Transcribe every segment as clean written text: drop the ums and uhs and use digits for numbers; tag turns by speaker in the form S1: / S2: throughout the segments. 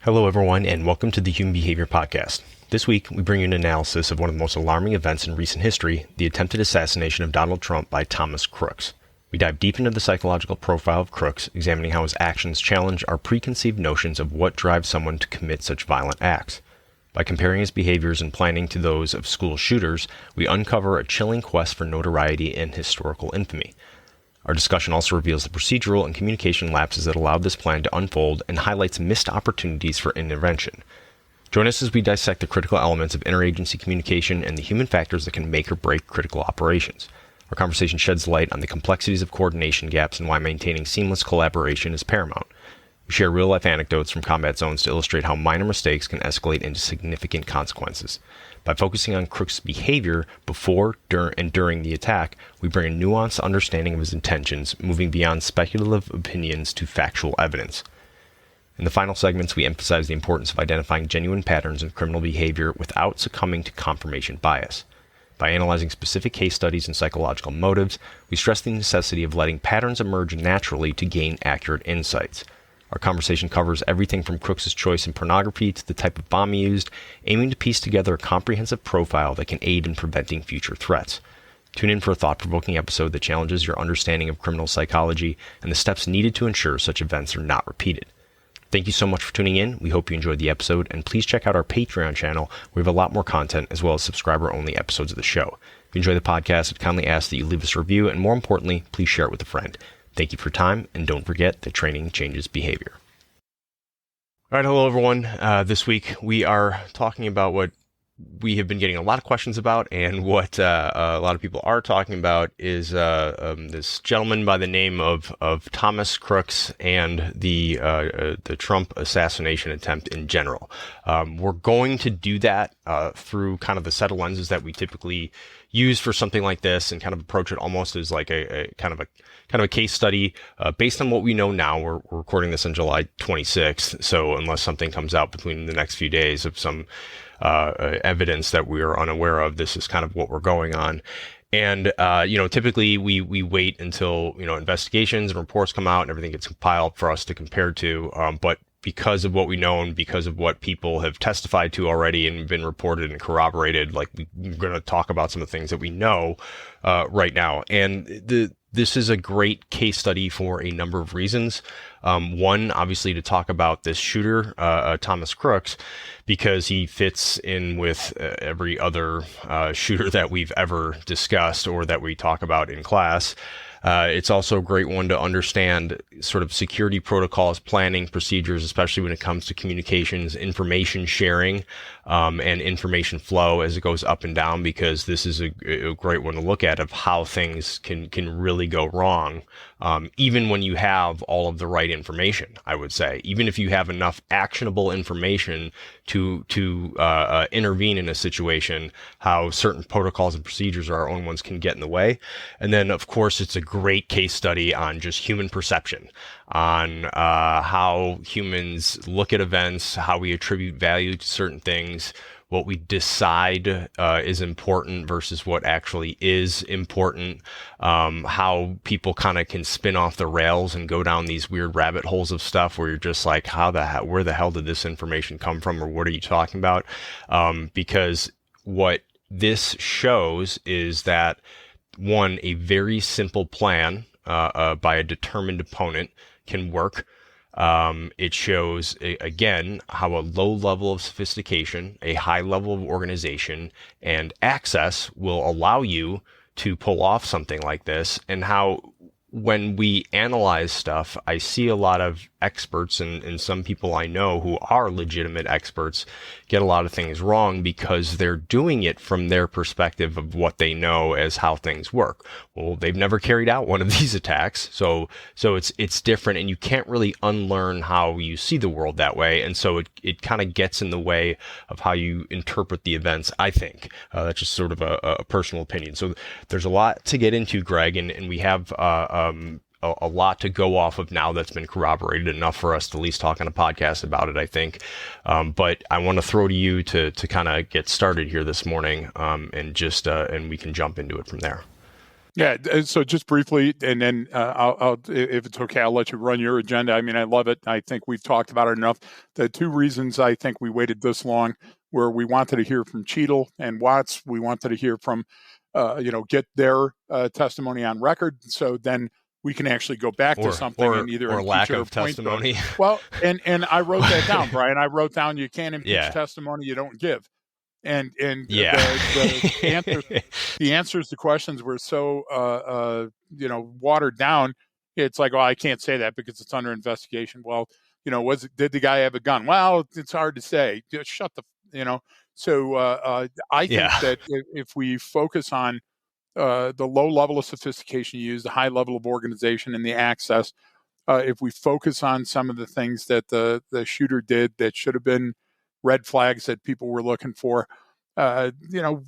S1: Hello, everyone, and welcome to the Human Behavior Podcast. This week, we bring you an analysis of one of the most alarming events in recent history, the attempted assassination of Donald Trump by Thomas Crooks. We dive deep into the psychological profile of Crooks, examining how his actions challenge our preconceived notions of what drives someone to commit such violent acts. By comparing his behaviors and planning to those of school shooters, we uncover a chilling quest for notoriety and historical infamy. Our discussion also reveals the procedural and communication lapses that allowed this plan to unfold and highlights missed opportunities for intervention. Join us as we dissect the critical elements of interagency communication and the human factors that can make or break critical operations. Our conversation sheds light on the complexities of coordination gaps and why maintaining seamless collaboration is paramount. We share real-life anecdotes from combat zones to illustrate how minor mistakes can escalate into significant consequences. By focusing on Crook's behavior before, during the attack, we bring a nuanced understanding of his intentions, moving beyond speculative opinions to factual evidence. In the final segments, we emphasize the importance of identifying genuine patterns in criminal behavior without succumbing to confirmation bias. By analyzing specific case studies and psychological motives, we stress the necessity of letting patterns emerge naturally to gain accurate insights. Our conversation covers everything from Crooks' choice in pornography to the type of bomb he used, aiming to piece together a comprehensive profile that can aid in preventing future threats. Tune in for a thought-provoking episode that challenges your understanding of criminal psychology and the steps needed to ensure such events are not repeated. Thank you so much for tuning in. We hope you enjoyed the episode, and please check out our Patreon channel. We have a lot more content as well as subscriber-only episodes of the show. If you enjoy the podcast, I'd kindly ask that you leave us a review, and more importantly, please share it with a friend. Thank you for your time, and don't forget that training changes behavior. All right, hello everyone. This week we are talking about what we have been getting a lot of questions about, and what a lot of people are talking about is this gentleman by the name of Thomas Crooks and the Trump assassination attempt in general. We're going to do that through kind of the set of lenses that we typically use for something like this, and kind of approach it almost as like a kind of a case study based on what we know now. We're recording this on July 26th, so unless something comes out between the next few days of some evidence that we are unaware of, this is kind of what we're going on. And typically we wait until investigations and reports come out and everything gets compiled for us to compare to. But because of what we know and because of what people have testified to already and been reported and corroborated, like we're going to talk about some of the things that we know right now. And this is a great case study for a number of reasons. One, obviously, to talk about this shooter, Thomas Crooks, because he fits in with every other shooter that we've ever discussed or that we talk about in class. It's also a great one to understand sort of security protocols, planning, procedures, especially when it comes to communications, information sharing, and information flow as it goes up and down, because this is a great one to look at of how things can really go wrong, even when you have all of the right information, I would say. Even if you have enough actionable information to intervene in a situation, how certain protocols and procedures or our own ones can get in the way. And then, of course, it's a great case study on just human perception, on how humans look at events, how we attribute value to certain things, what we decide is important versus what actually is important, how people kind of can spin off the rails and go down these weird rabbit holes of stuff where you're just like, where the hell did this information come from, or what are you talking about? Because what this shows is that, one, a very simple plan by a determined opponent can work. It shows, again, how a low level of sophistication, a high level of organization, and access will allow you to pull off something like this, and how when we analyze stuff, I see a lot of experts and some people I know who are legitimate experts get a lot of things wrong because they're doing it from their perspective of what they know as how things work. Well, they've never carried out one of these attacks, so it's different, and you can't really unlearn how you see the world that way, and so it kind of gets in the way of how you interpret the events, I think. That's just sort of a personal opinion. So there's a lot to get into, Greg, and we have a lot to go off of now that's been corroborated enough for us to at least talk on a podcast about it, I think. But I want to throw to you to kind of get started here this morning, and we can jump into it from there.
S2: Yeah. So just briefly, and then if it's okay, I'll let you run your agenda. I mean, I love it. I think we've talked about it enough. The two reasons I think we waited this long were we wanted to hear from Cheadle and Watts. We wanted to hear from, get their testimony on record. So then we can actually go back to something and either
S1: or
S2: impeach
S1: lack
S2: or
S1: of
S2: point
S1: testimony.
S2: Well, and I wrote that down, Brian. I wrote down you can't impeach
S1: Yeah.
S2: testimony you don't give. And
S1: Yeah.
S2: the answers to questions were so watered down. It's like, oh, I can't say that because it's under investigation. Well, did the guy have a gun? Well, it's hard to say. Just shut the. So I think that if we focus on the low level of sophistication used, the high level of organization, and the access, if we focus on some of the things that the shooter did that should have been red flags that people were looking for, then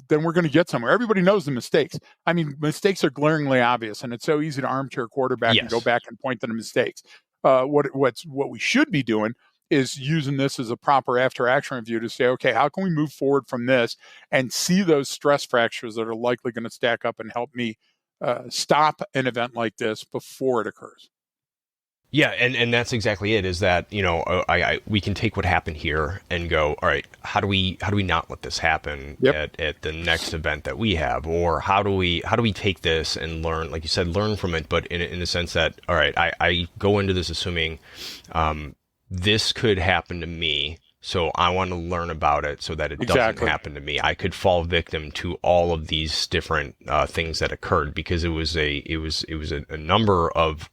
S2: we're going to get somewhere. Everybody knows the mistakes. I mean, mistakes are glaringly obvious, and it's so easy to armchair quarterback and go back and point to the mistakes. What we should be doing is using this as a proper after-action review to say, okay, how can we move forward from this and see those stress fractures that are likely going to stack up and help me stop an event like this before it occurs.
S1: Yeah, and that's exactly it. Is that we can take what happened here and go, all right, how do we not let this happen at the next event that we have, or how do we take this and learn, like you said, learn from it, but in the sense that, all right, I go into this assuming this could happen to me, so I want to learn about it so that it doesn't happen to me. I could fall victim to all of these different things that occurred because it was a number of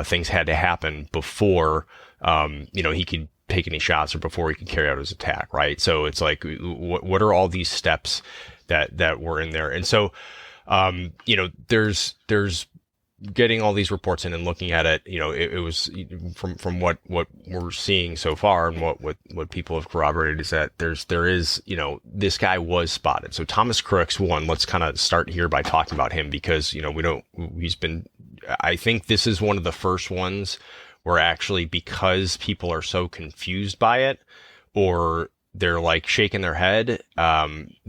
S1: things had to happen before, he could take any shots or before he could carry out his attack, right? So it's like, what are all these steps that were in there? And so, there's getting all these reports in and looking at it, it was from what we're seeing so far and what people have corroborated is that there is, this guy was spotted. So Thomas Crooks, let's kind of start here by talking about him because, I think this is one of the first ones where actually, because people are so confused by it, or they're like shaking their head,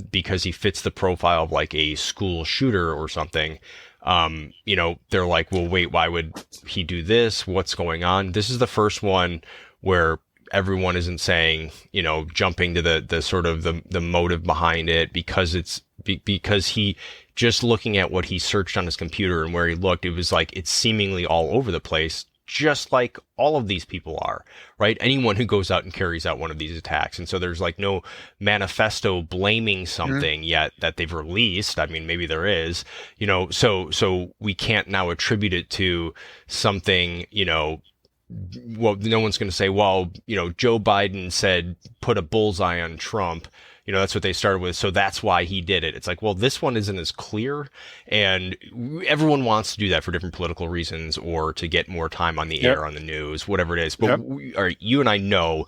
S1: because he fits the profile of like a school shooter or something. They're like, well, wait, why would he do this? What's going on? This is the first one where everyone isn't saying, jumping to the sort of the motive behind it because because he just looking at what he searched on his computer and where he looked, it was like, it's seemingly all over the place, just like all of these people are, right? Anyone who goes out and carries out one of these attacks. And so there's like no manifesto blaming something yet that they've released. I mean, maybe there is, so we can't now attribute it to something, well, no one's going to say, well, Joe Biden said, put a bullseye on Trump. That's what they started with. So that's why he did it. It's like, well, this one isn't as clear. And everyone wants to do that for different political reasons or to get more time on the air, on the news, whatever it is. But you and I know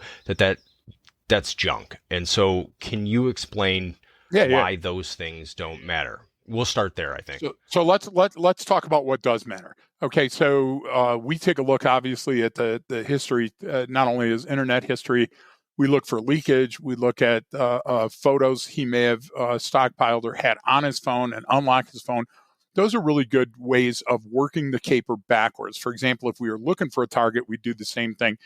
S1: that's junk. And so can you explain why those things don't matter? We'll start there, I think.
S2: So let's talk about what does matter. Okay, so we take a look, obviously, at the history, not only as internet history. We look for leakage. We look at photos he may have stockpiled or had on his phone and unlocked his phone. Those are really good ways of working the caper backwards. For example, if we were looking for a target, we'd do the same thing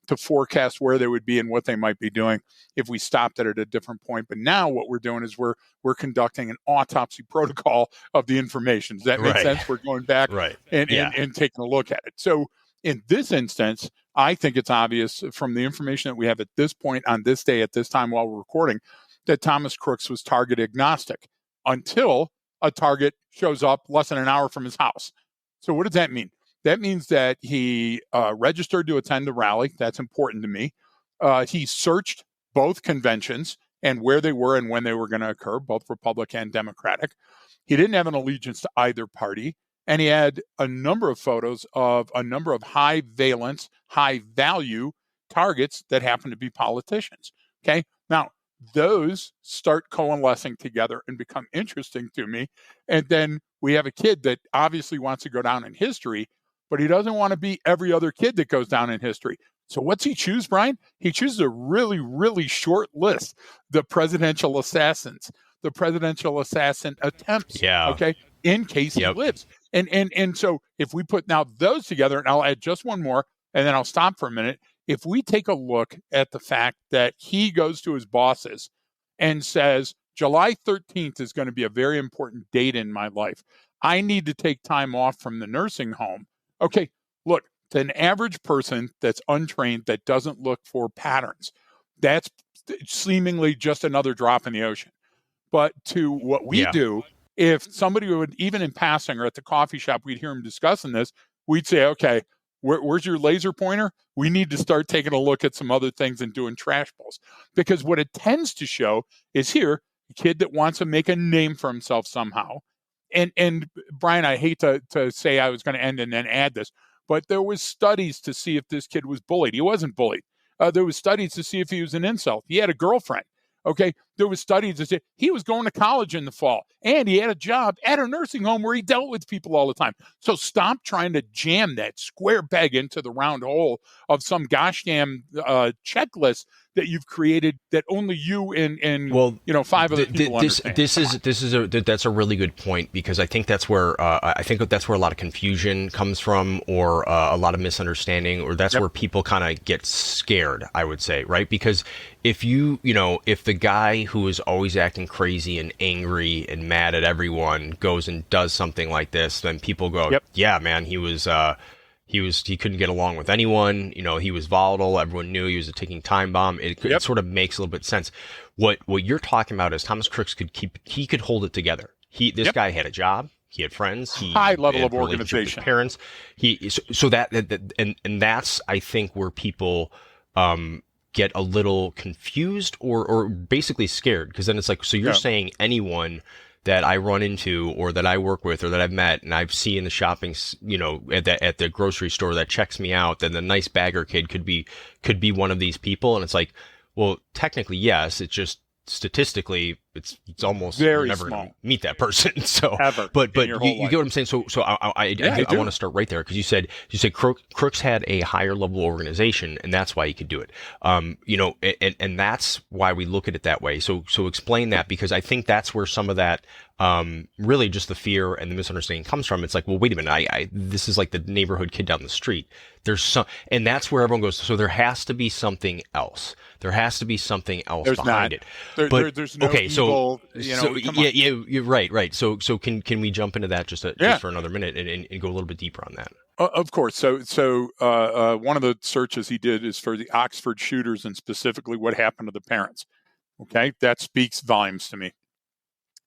S2: to forecast where they would be and what they might be doing if we stopped it at a different point. But now what we're doing is we're conducting an autopsy protocol of the information. Does that make sense? We're going back and taking a look at it. So in this instance, I think it's obvious from the information that we have at this point on this day, at this time while we're recording, that Thomas Crooks was target agnostic until a target shows up less than an hour from his house. So what does that mean? That means that he registered to attend a rally. That's important to me. He searched both conventions and where they were and when they were going to occur, both Republican and Democratic. He didn't have an allegiance to either party. And he had a number of photos of a number of high valence, high value targets that happen to be politicians. Okay. Now, those start coalescing together and become interesting to me. And then we have a kid that obviously wants to go down in history, but he doesn't want to be every other kid that goes down in history. So what's he choose, Brian? He chooses a really, really short list. The presidential assassins, the presidential assassin attempts.
S1: Yeah.
S2: Okay. in case he lives. And so if we put now those together, and I'll add just one more, and then I'll stop for a minute. If we take a look at the fact that he goes to his bosses and says, July 13th is going to be a very important date in my life. I need to take time off from the nursing home. Okay, look, to an average person that's untrained, that doesn't look for patterns, that's seemingly just another drop in the ocean. But to what we do, if somebody would, even in passing or at the coffee shop, we'd hear him discussing this, we'd say, okay, where's your laser pointer? We need to start taking a look at some other things and doing trash balls. Because what it tends to show is here, a kid that wants to make a name for himself somehow. And Brian, I hate to say I was going to end and then add this, but there was studies to see if this kid was bullied. He wasn't bullied. There was studies to see if he was an incel. He had a girlfriend. Okay, there was studies that said he was going to college in the fall, and he had a job at a nursing home where he dealt with people all the time. So stop trying to jam that square peg into the round hole of some gosh damn checklist that you've created that only you and 5 other people understand.
S1: That's a really good point, because I think that's where that's where a lot of confusion comes from, or a lot of misunderstanding, or that's where people kind of get scared, I would say, right? Because if if the guy who is always acting crazy and angry and mad at everyone goes and does something like this, then people go, yeah, man, he couldn't get along with anyone. He was volatile. Everyone knew he was a ticking time bomb. It sort of makes a little bit sense. What you're talking about is Thomas Crooks could hold it together. This guy had a job. He had friends.
S2: High level of organization.
S1: Parents. And that's, I think, where people get a little confused or basically scared, because then it's like, so you're saying anyone that I run into or that I work with or that I've met and I've seen in the shopping, at the grocery store that checks me out, then the nice bagger kid could be one of these people. And it's like, well, technically, yes, it's just statistically, it's almost
S2: very
S1: never
S2: small.
S1: Gonna meet that person. So,
S2: ever,
S1: but you get what I'm saying. So I want to start right there, because you said Crooks had a higher level organization, and that's why he could do it. And that's why we look at it that way. So explain that, because I think that's where some of that really just the fear and the misunderstanding comes from. It's like, well, wait a minute, this is like the neighborhood kid down the street. And that's where everyone goes, so there has to be something else. There has to be something else behind it.
S2: There's no evil,
S1: you're right. So can we jump into that just for another minute and go a little bit deeper on that?
S2: Of course. So one of the searches he did is for the Oxford shooters, and specifically what happened to the parents. Okay, that speaks volumes to me.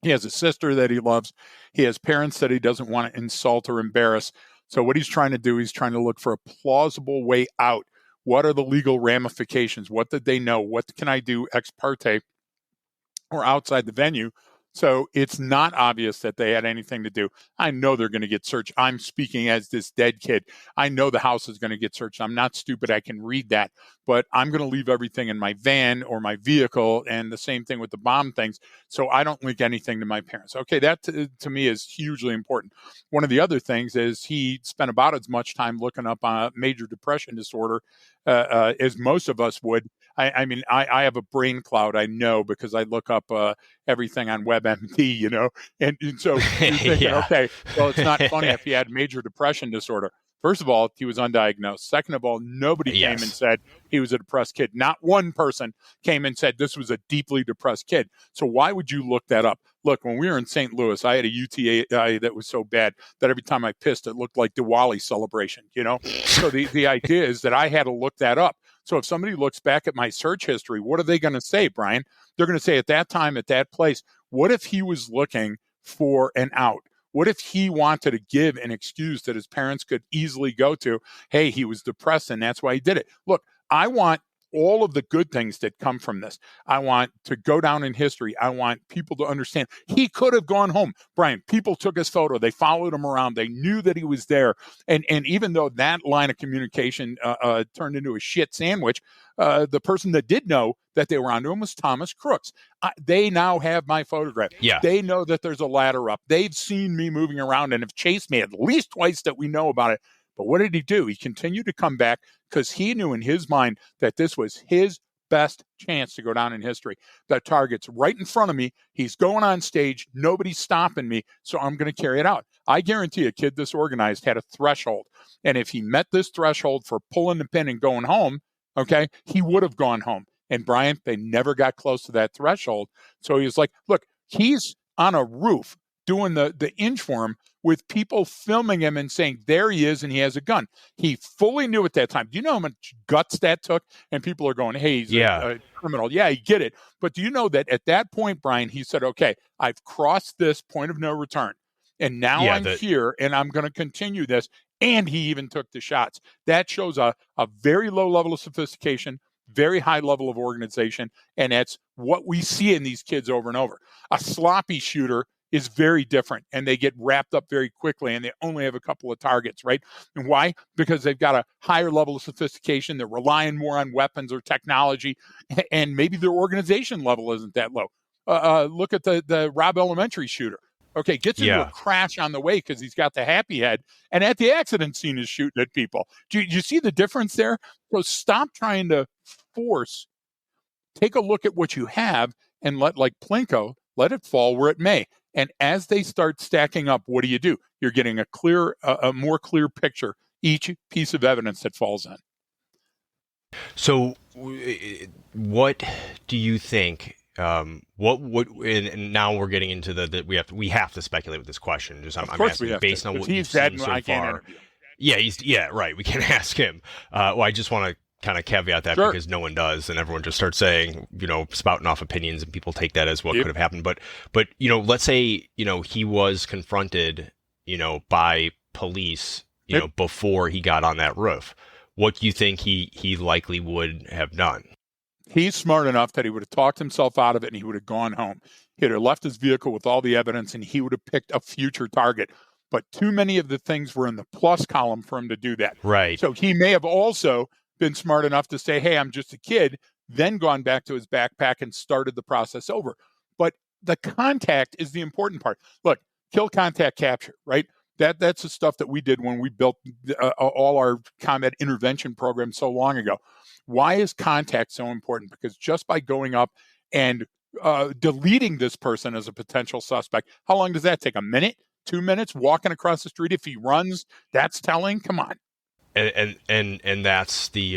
S2: He has a sister that he loves. He has parents that he doesn't want to insult or embarrass. So what he's trying to do, he's trying to look for a plausible way out. What are the legal ramifications? What did they know? What can I do ex parte or outside the venue? So it's not obvious that they had anything to do. I know they're going to get searched. I'm speaking as this dead kid. I know the house is going to get searched. I'm not stupid. I can read that. But I'm going to leave everything in my van or my vehicle, and the same thing with the bomb things. So I don't link anything to my parents. Okay, that to me is hugely important. One of the other things is he spent about as much time looking up major depression disorder as most of us would. I mean, I have a brain cloud, I know, because I look up everything on WebMD, and so you're thinking, okay, well, it's not funny if he had major depression disorder. First of all, he was undiagnosed. Second of all, nobody came and said he was a depressed kid. Not one person came and said this was a deeply depressed kid. So why would you look that up? Look, when we were in St. Louis, I had a UTI that was so bad that every time I pissed, it looked like Diwali celebration, So the idea is that I had to look that up. So if somebody looks back at my search history, what are they going to say, Brian? They're going to say, at that time, at that place, what if he was looking for an out? What if he wanted to give an excuse that his parents could easily go to? Hey, he was depressed and that's why he did it. Look, I want all of the good things that come from this. I want to go down in history. I want people to understand he could have gone home. Brian, people took his photo. They followed him around. They knew that he was there. And even though that line of communication turned into a shit sandwich, the person that did know that they were onto him was Thomas Crooks. They now have my photograph.
S1: Yeah.
S2: They know that there's a ladder up. They've seen me moving around and have chased me at least twice that we know about it. But what did he do? He continued to come back because he knew in his mind that this was his best chance to go down in history. The target's right in front of me. He's going on stage. Nobody's stopping me, so I'm going to carry it out. I guarantee a kid this organized had a threshold. And if he met this threshold for pulling the pin and going home, okay, he would have gone home. And Brian, they never got close to that threshold. So he was like, look, he's on a roof doing the inch for him with people filming him and saying, there he is, and he has a gun. He fully knew at that time. Do you know how much guts that took? And people are going, hey, he's a criminal. Yeah, you get it. But do you know that at that point, Brian, he said, okay, I've crossed this point of no return. And now I'm here, and I'm going to continue this. And he even took the shots. That shows a very low level of sophistication, very high level of organization. And that's what we see in these kids over and over. A sloppy shooter is very different, and they get wrapped up very quickly, and they only have a couple of targets, right? And why? Because they've got a higher level of sophistication. They're relying more on weapons or technology, and maybe their organization level isn't that low. Look at the Robb Elementary shooter. Okay, gets into a crash on the way because he's got the happy head, and at the accident scene is shooting at people. Do you see the difference there? So stop trying to force. Take a look at what you have and like Plinko, let it fall where it may. And as they start stacking up, what do? You're getting a more clear picture each piece of evidence that falls in.
S1: So, what do you think? What would? And now we're getting into we have to speculate with this question. I'm asking based on what you've seen so far. Yeah, right. We can't ask him. Well, I just want to kind of caveat that because no one does, and everyone just starts saying, spouting off opinions, and people take that as what could have happened. But let's say he was confronted, by police, before he got on that roof. What do you think he likely would have done?
S2: He's smart enough that he would have talked himself out of it, and he would have gone home. He'd have left his vehicle with all the evidence, and he would have picked a future target. But too many of the things were in the plus column for him to do that.
S1: Right.
S2: So he may have also been smart enough to say, hey, I'm just a kid, then gone back to his backpack and started the process over. But the contact is the important part. Look, kill, contact, capture, right? That's the stuff that we did when we built all our combat intervention programs so long ago. Why is contact so important? Because just by going up and deleting this person as a potential suspect, how long does that take? A minute? 2 minutes? Walking across the street? If he runs, that's telling? Come on.
S1: And that's the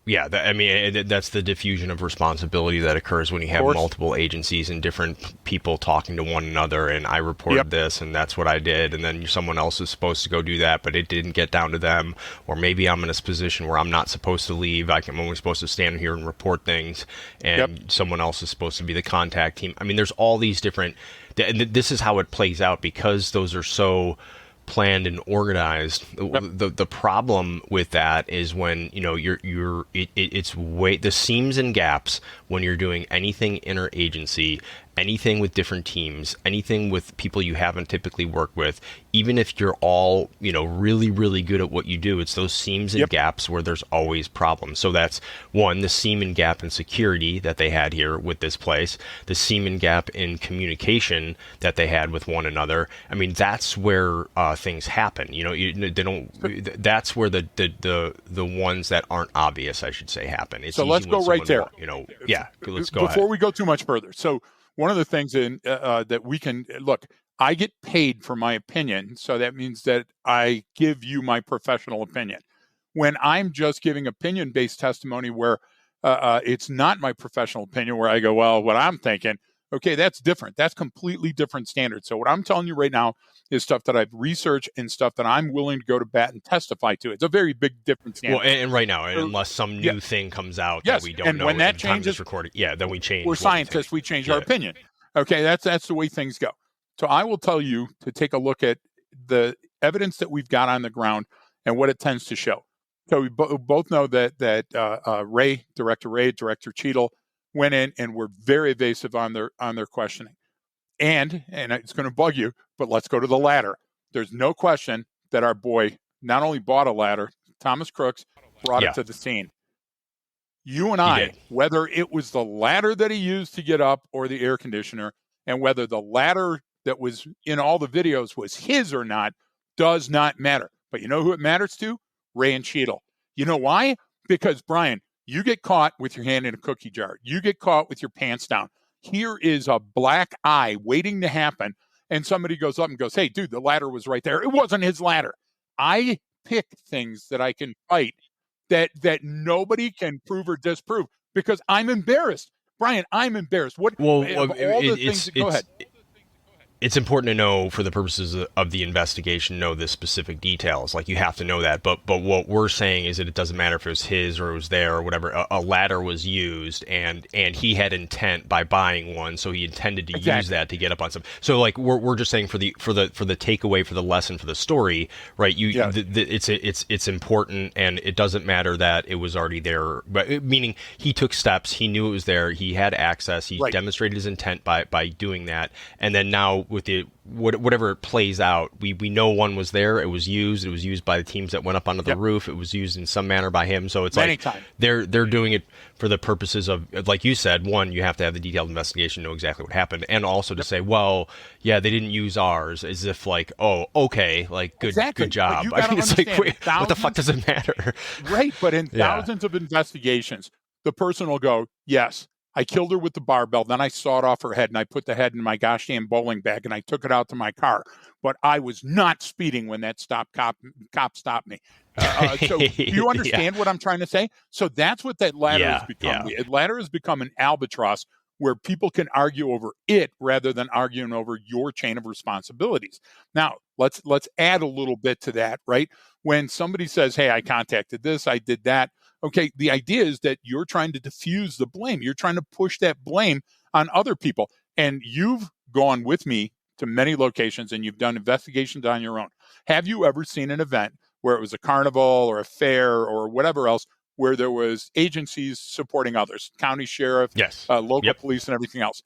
S1: that's the diffusion of responsibility that occurs when you have multiple agencies and different people talking to one another, and I reported this and that's what I did, and then someone else is supposed to go do that, but it didn't get down to them, or maybe I'm in this position where I'm not supposed to leave. I'm only supposed to stand here and report things, and someone else is supposed to be the contact team. I mean, there's all these different, and this is how it plays out because those are so planned and organized. The problem with that is when it's the seams and gaps when you're doing anything interagency, anything with different teams, anything with people you haven't typically worked with, even if you're all, really, really good at what you do, it's those seams and gaps where there's always problems. So that's one, the seam and gap in security that they had here with this place, the seam and gap in communication that they had with one another. I mean, that's where things happen. They don't. That's where the ones that aren't obvious, I should say, happen. It's
S2: so let's go right there.
S1: Let's go
S2: before we go too much further. So one of the things that we can look, I get paid for my opinion, so that means that I give you my professional opinion. When I'm just giving opinion-based testimony where it's not my professional opinion, where I go, well, what I'm thinking, okay, that's different. That's completely different standard. So what I'm telling you right now is stuff that I've researched and stuff that I'm willing to go to bat and testify to. It's a very big difference standard.
S1: Well, and right now, unless some new thing comes out that we don't know,
S2: and when that changes,
S1: then we change.
S2: We're scientists. We change our opinion. Okay, that's the way things go. So I will tell you to take a look at the evidence that we've got on the ground and what it tends to show. So we both know that Director Cheadle went in and were very evasive on their questioning. And it's going to bug you, but let's go to the ladder. There's no question that our boy not only bought a ladder, Thomas Crooks brought it to the scene. You and I, whether it was the ladder that he used to get up or the air conditioner, and whether the ladder that was in all the videos was his or not, does not matter. But you know who it matters to? Ray and Cheadle. You know why? Because, Brian, You get caught with your hand in a cookie jar. You get caught with your pants down. Here is a black eye waiting to happen. And somebody goes up and goes, hey, dude, the ladder was right there. It wasn't his ladder. I pick things that I can fight that nobody can prove or disprove because I'm embarrassed. Brian, I'm embarrassed. What?
S1: Well,
S2: of all the things that, go ahead.
S1: It's important to know for the purposes of the investigation, know the specific details. Like, you have to know that. But what we're saying is that it doesn't matter if it was his or it was there or whatever. A ladder was used, and he had intent by buying one, so he intended to use that to get up on something. So, like, we're just saying for the takeaway, for the lesson, for the story, right? It's important, and it doesn't matter that it was already there. But meaning he took steps, he knew it was there, he had access, he demonstrated his intent by doing that, and then now, with the whatever it plays out, we know one was there. It was used by the teams that went up onto the roof. It was used in some manner by him. So it's they're doing it for the purposes of, like you said, one, you have to have the detailed investigation, know exactly what happened, and also to say, well, yeah, they didn't use ours, as if like, oh, okay, like good job. I mean, it's like, wait, what the fuck does it matter?
S2: Right, but in thousands of investigations, the person will go, yes, I killed her with the barbell. Then I sawed off her head and I put the head in my gosh damn bowling bag and I took it out to my car. But I was not speeding when that cop stopped me. So do you understand what I'm trying to say? So that's what that ladder has become. The ladder has become an albatross where people can argue over it rather than arguing over your chain of responsibilities. Now, let's add a little bit to that, right? When somebody says, hey, I contacted this, I did that. Okay, the idea is that you're trying to diffuse the blame. You're trying to push that blame on other people. And you've gone with me to many locations and you've done investigations on your own. Have you ever seen an event where it was a carnival or a fair or whatever else where there was agencies supporting others, county sheriff, local police and everything else?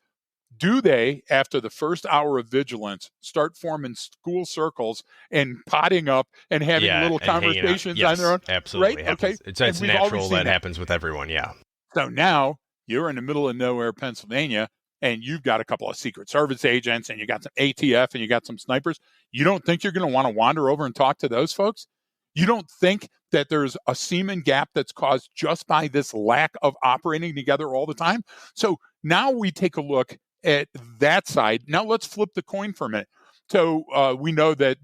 S2: Do they, after the first hour of vigilance, start forming school circles and potting up and having little conversations on their own?
S1: Absolutely.
S2: Right? Okay.
S1: It's natural. That happens with everyone. Yeah.
S2: So now you're in the middle of nowhere, Pennsylvania, and you've got a couple of Secret Service agents and you got some ATF and you got some snipers. You don't think you're going to want to wander over and talk to those folks? You don't think that there's a semen gap that's caused just by this lack of operating together all the time? So now we take a look at that side. Now let's flip the coin for a minute. So we know that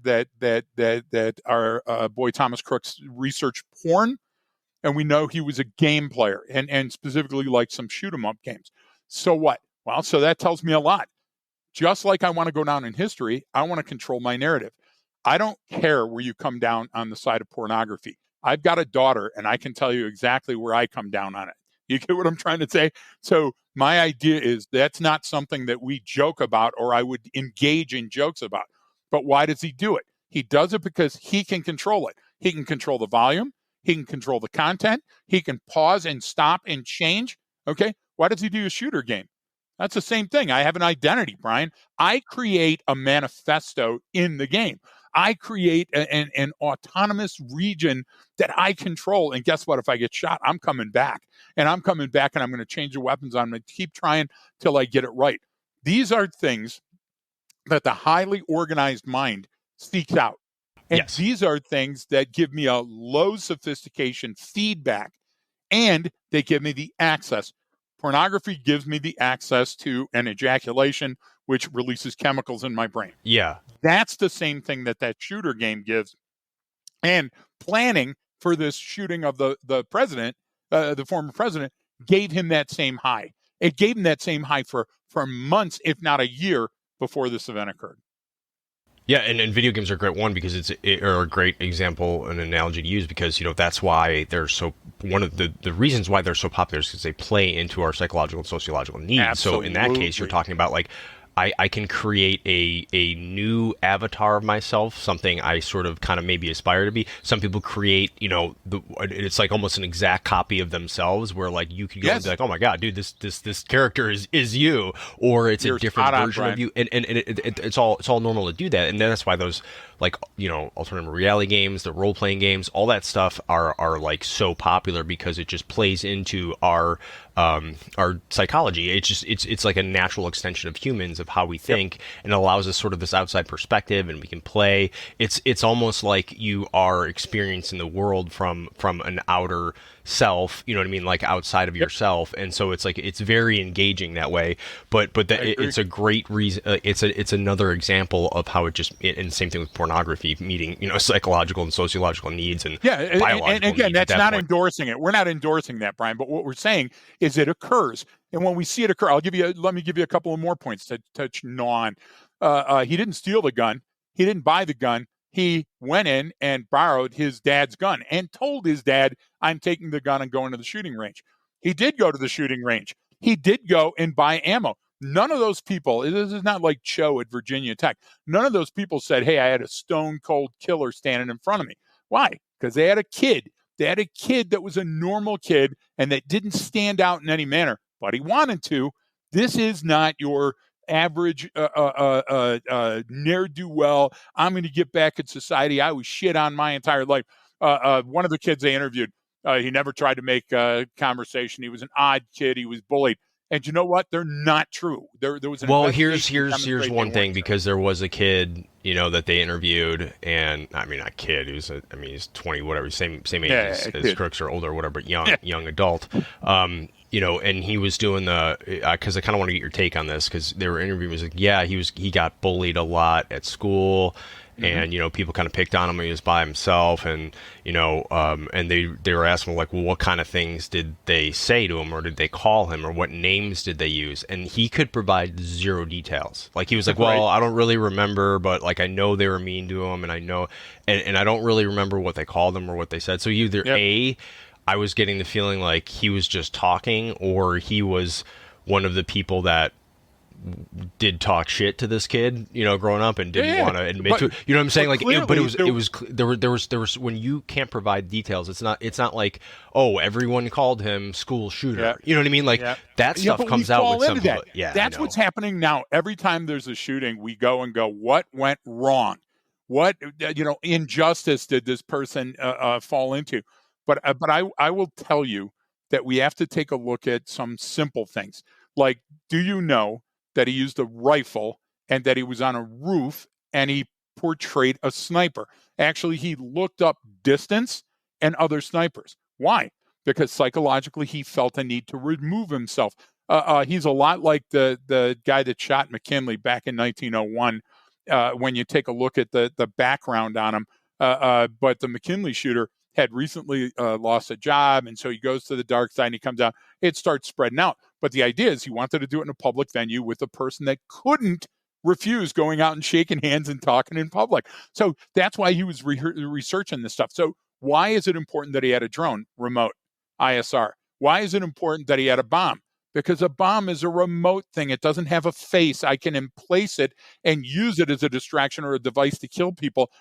S2: our boy Thomas Crooks researched porn, and we know he was a game player and specifically liked some shoot 'em up games. So what? Well, so that tells me a lot. Just like I want to go down in history, I want to control my narrative. I don't care where you come down on the side of pornography. I've got a daughter, and I can tell you exactly where I come down on it. You get what I'm trying to say? So my idea is that's not something that we joke about or I would engage in jokes about. But why does he do it? He does it because he can control it. He can control the volume. He can control the content. He can pause and stop and change. Okay. Why does he do a shooter game? That's the same thing. I have an identity, Brian. I create a manifesto in the game. I create an autonomous region that I control. And guess what? If I get shot, I'm coming back. And I'm coming back and I'm going to change the weapons. I'm going to keep trying till I get it right. These are things that the highly organized mind seeks out. And these are things that give me a low sophistication feedback. And they give me the access. Pornography gives me the access to an ejaculation, which releases chemicals in my brain.
S1: Yeah.
S2: That's the same thing that shooter game gives. And planning for this shooting of the president, the former president, gave him that same high. It gave him that same high for months, if not a year, before this event occurred.
S1: Yeah, and video games are a great one because are a great example, an analogy to use because, that's why they're so, one of the reasons why they're so popular is because they play into our psychological and sociological needs.
S2: Absolutely.
S1: So in that case, you're talking about like, I can create a new avatar of myself, something I sort of kind of maybe aspire to be. Some people create, it's like almost an exact copy of themselves where like you could go and be like, oh my God, dude, this character is you, or it's a different version of you. And it's all normal to do that. And that's why those like, alternative reality games, the role playing games, all that stuff are like so popular because it just plays into our psychology. It's like a natural extension of humans, of how we think, and it allows us sort of this outside perspective, and we can play. It's almost like you are experiencing the world from an outer self, you know what I mean, like outside of yourself, and so it's like it's very engaging that way. But it's a great reason. It's another example of how it just and the same thing with pornography, meeting psychological and sociological needs and biological
S2: and again,
S1: needs
S2: that's
S1: at that
S2: not
S1: point.
S2: endorsing it. We're not endorsing that, Brian. But what we're saying is it occurs, and when we see it occur, let me give you a couple of more points to touch on. He didn't steal the gun. He didn't buy the gun. He went in and borrowed his dad's gun and told his dad, I'm taking the gun and going to the shooting range. He did go to the shooting range. He did go and buy ammo. None of those people, this is not like Cho at Virginia Tech. None of those people said, hey, I had a stone cold killer standing in front of me. Why? Because they had a kid. They had a kid that was a normal kid and that didn't stand out in any manner, but he wanted to. This is not your average ne'er-do-well. I'm going to get back in society. I was shit on my entire life. One of the kids they interviewed, he never tried to make conversation. He was an odd kid. He was bullied. And you know what? They're not true. There was an
S1: here's one thing, because there was a kid, that they interviewed, and I mean, not kid. He was he's 20, whatever, same age as Crooks or older, or whatever, but young adult. And he was doing because I kind of want to get your take on this, because they were interviewing. He was like, he got bullied a lot at school. And, people kind of picked on him when he was by himself, and, and they were asking him, like, well, what kind of things did they say to him, or did they call him, or what names did they use? And he could provide zero details. Like, he was like, well, I don't really remember, but, like, I know they were mean to him, and I know, and I don't really remember what they called him or what they said. So either I was getting the feeling like he was just talking, or he was one of the people that did talk shit to this kid, growing up, and didn't want to admit to it. You know what I'm saying? Like, there was when you can't provide details, it's not like, oh, everyone called him school shooter. Yeah. You know what I mean? Like that stuff comes out with some people. Yeah,
S2: that's what's happening now. Every time there's a shooting, we go, what went wrong? What injustice did this person fall into? But I will tell you that we have to take a look at some simple things. Like, do you know that he used a rifle and that he was on a roof and he portrayed a sniper? Actually, he looked up distance and other snipers. Why? Because psychologically he felt a need to remove himself. He's a lot like the guy that shot McKinley back in 1901. When you take a look at the background on him, but the McKinley shooter had recently lost a job, and so he goes to the dark side and he comes out. It starts spreading out. But the idea is he wanted to do it in a public venue with a person that couldn't refuse going out and shaking hands and talking in public. So that's why he was researching this stuff. So why is it important that he had a drone, remote, ISR? Why is it important that he had a bomb? Because a bomb is a remote thing. It doesn't have a face. I can emplace it and use it as a distraction or a device to kill people.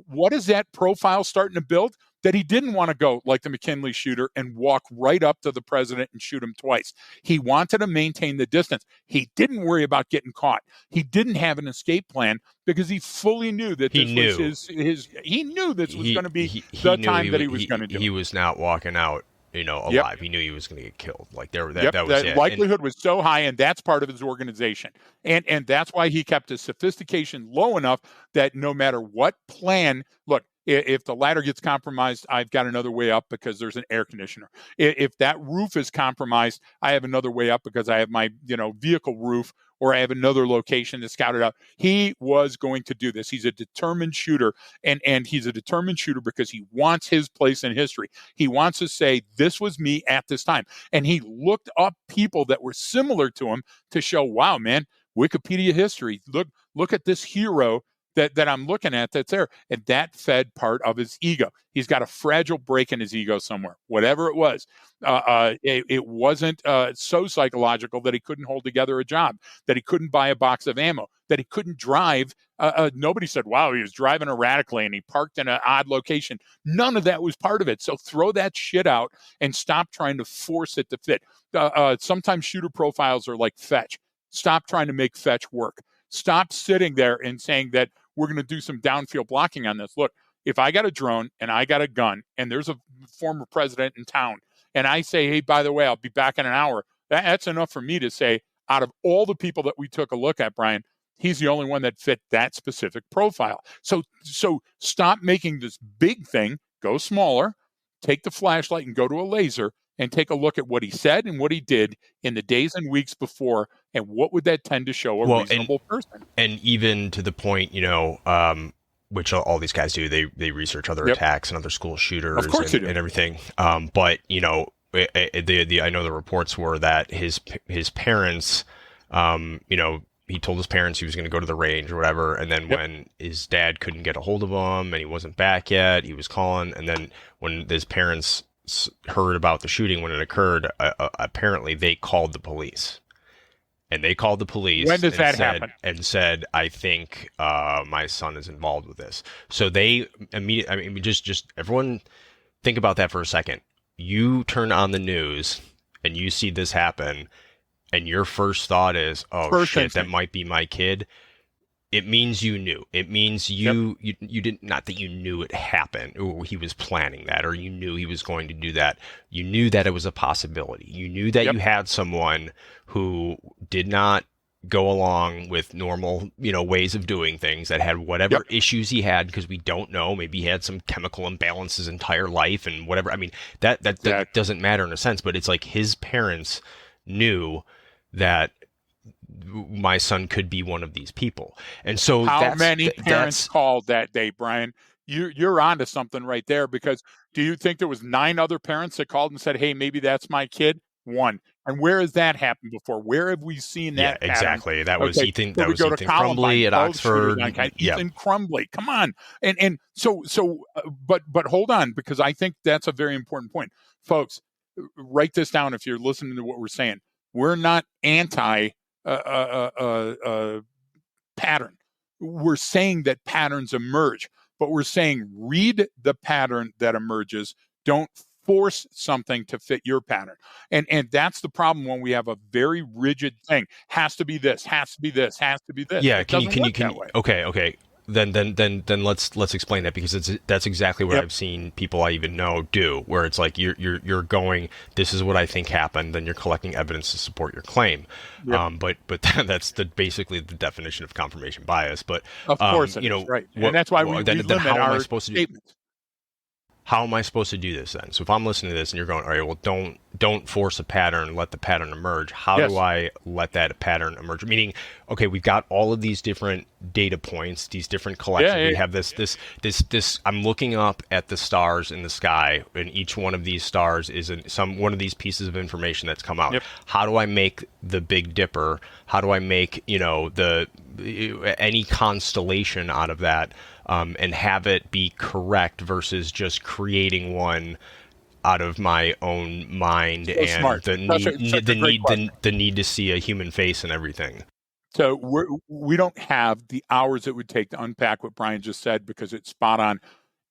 S2: What is that profile starting to build? That he didn't want to go like the McKinley shooter and walk right up to the president and shoot him twice. He wanted to maintain the distance. He didn't worry about getting caught. He didn't have an escape plan because he fully knew that he knew this was going to be the time that he was going to do it.
S1: He was not walking out, alive. Yep. He knew he was going to get killed. Like that was it.
S2: Likelihood was so high, and that's part of his organization. And that's why he kept his sophistication low enough that no matter what plan, look, if the ladder gets compromised, I've got another way up because there's an air conditioner. If that roof is compromised, I have another way up because I have my, vehicle roof, or I have another location that's scouted out. He was going to do this. He's a determined shooter, and he's a determined shooter because he wants his place in history. He wants to say, this was me at this time. And he looked up people that were similar to him to show, wow, man, Wikipedia history. Look at this hero that I'm looking at that's there. And that fed part of his ego. He's got a fragile break in his ego somewhere, whatever it was. It wasn't so psychological that he couldn't hold together a job, that he couldn't buy a box of ammo, that he couldn't drive. Nobody said, wow, he was driving erratically and he parked in an odd location. None of that was part of it. So throw that shit out and stop trying to force it to fit. Sometimes shooter profiles are like Fetch. Stop trying to make Fetch work. Stop sitting there and saying that we're going to do some downfield blocking on this. Look, if I got a drone and I got a gun and there's a former president in town and I say, hey, by the way, I'll be back in an hour, that's enough for me to say, out of all the people that we took a look at, Brian, he's the only one that fit that specific profile. So stop making this big thing, go smaller, take the flashlight and go to a laser and take a look at what he said and what he did in the days and weeks before, and what would that tend to show a reasonable person?
S1: And even to the point, which all these guys do, they research other attacks and other school shooters and everything. But I know the reports were that his parents, he told his parents he was going to go to the range or whatever, and then when his dad couldn't get a hold of him and he wasn't back yet, he was calling, and then when his parents heard about the shooting when it occurred, apparently they called the police. And they called the police.
S2: When does that happen?
S1: And said, I think my son is involved with this. So they immediately, just everyone think about that for a second. You turn on the news and you see this happen, and your first thought is, oh, shit, that might be my kid. It means you knew. It means you didn't, not that you knew it happened or he was planning that or you knew he was going to do that. You knew that it was a possibility. You knew that you had someone who did not go along with normal, ways of doing things, that had whatever issues he had, because we don't know. Maybe he had some chemical imbalance his entire life and whatever. I mean, that doesn't matter in a sense, but it's like his parents knew that my son could be one of these people. And so
S2: how many parents called that day, Brian? You're onto something right there, because do you think there was 9 other parents that called and said, hey, maybe that's my kid? 1. And where has that happened before? Where have we seen that?
S1: Yeah, exactly. That was Ethan. That was Ethan Crumbly at Oxford.
S2: Ethan Crumbly. Come on. And so, but hold on, because I think that's a very important point, folks. Write this down if you're listening to what we're saying. We're not anti pattern. We're saying that patterns emerge, but we're saying read the pattern that emerges. Don't force something to fit your pattern. And that's the problem when we have a very rigid thing. Has to be this, has to be this, has to be this.
S1: Yeah, can you okay. Then let's explain that, because that's exactly what I've seen people I even know do, where it's like you're going, this is what I think happened, then you're collecting evidence to support your claim. But that's basically the definition of confirmation bias. But
S2: of course it is, right. And that's why we limit our statements.
S1: How am I supposed to do this then? So if I'm listening to this and you're going, all right, well, don't force a pattern, let the pattern emerge. How do I let that pattern emerge? Meaning, okay, we've got all of these different data points, these different collections. We have this. I'm looking up at the stars in the sky, and each one of these stars is one of these pieces of information that's come out. How do I make the Big Dipper? How do I make any constellation out of that? And have it be correct versus just creating one out of my own mind the need to see a human face and everything.
S2: So we don't have the hours it would take to unpack what Brian just said, because it's spot on.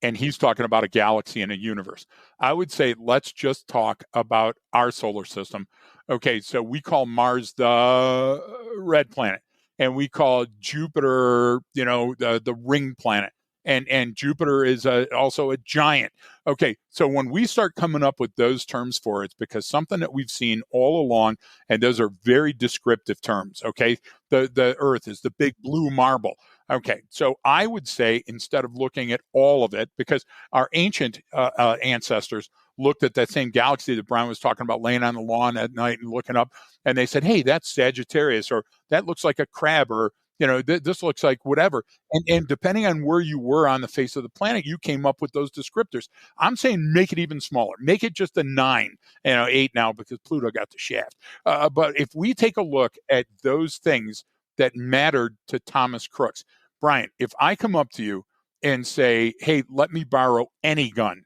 S2: And he's talking about a galaxy and a universe. I would say let's just talk about our solar system. Okay, so we call Mars the red planet, and we call Jupiter, the ring planet. And Jupiter is also a giant. Okay, so when we start coming up with those terms for it, it's because something that we've seen all along, and those are very descriptive terms, okay? The Earth is the big blue marble. Okay, so I would say, instead of looking at all of it, because our ancient ancestors looked at that same galaxy that Brian was talking about, laying on the lawn at night and looking up, and they said, hey, that's Sagittarius, or that looks like a crab, or this looks like whatever. And depending on where you were on the face of the planet, you came up with those descriptors. I'm saying make it even smaller. Make it just a 9, 8 now, because Pluto got the shaft. But if we take a look at those things that mattered to Thomas Crooks, Brian, if I come up to you and say, hey, let me borrow any gun.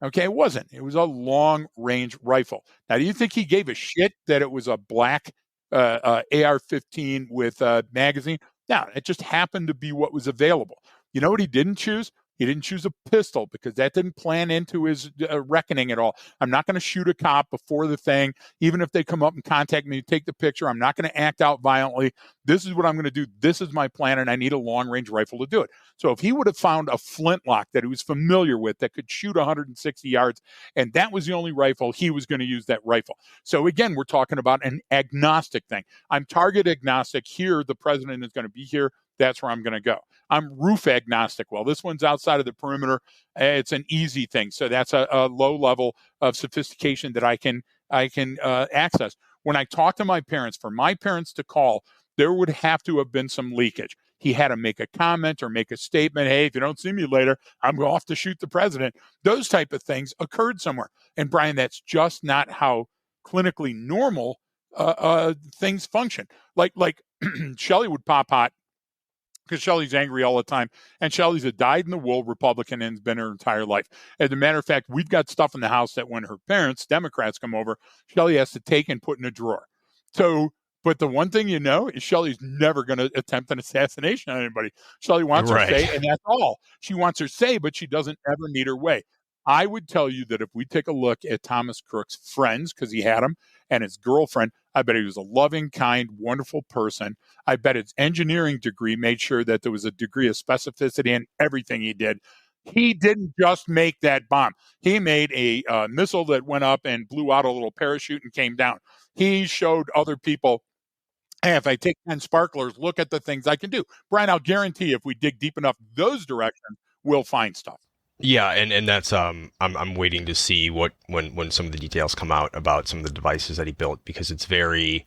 S2: Okay, it wasn't. It was a long-range rifle. Now, do you think he gave a shit that it was a black AR-15 with a magazine? No, it just happened to be what was available. You know what he didn't choose? He didn't choose a pistol, because that didn't plan into his reckoning at all. I'm not going to shoot a cop before the thing. Even if they come up and contact me to take the picture, I'm not going to act out violently. This is what I'm going to do. This is my plan, and I need a long-range rifle to do it. So if he would have found a flintlock that he was familiar with that could shoot 160 yards, and that was the only rifle, he was going to use that rifle. So again, we're talking about an agnostic thing. I'm target agnostic. Here, the president is going to be here. that's where I'm going to go. I'm roof agnostic. Well, this one's outside of the perimeter. It's an easy thing. So that's a low level of sophistication that I can access. When I talk to my parents, for my parents to call, there would have to have been some leakage. He had to make a comment or make a statement. Hey, if you don't see me later, I'm off to shoot the president. Those type of things occurred somewhere. And Brian, that's just not how clinically normal things function. Like Shelley would pop hot because Shelley's angry all the time. And Shelley's a dyed-in-the-wool Republican and has been her entire life. As a matter of fact, we've got stuff in the house that when her parents, Democrats, come over, Shelley has to take and put in a drawer. But the one thing you know is Shelley's never going to attempt an assassination on anybody. Shelley wants her say, and that's all. She wants her say, but she doesn't ever need her way. I would tell you that if we take a look at Thomas Crooks' friends, because he had them, and his girlfriend, I bet he was a loving, kind, wonderful person. I bet his engineering degree made sure that there was a degree of specificity in everything he did. He didn't just make that bomb. He made a missile that went up and blew out a little parachute and came down. He showed other people, hey, if I take 10 sparklers, look at the things I can do. Brian, I'll guarantee you, if we dig deep enough those directions, we'll find stuff.
S1: Yeah, and that's I'm waiting to see what when some of the details come out about some of the devices that he built, because it's very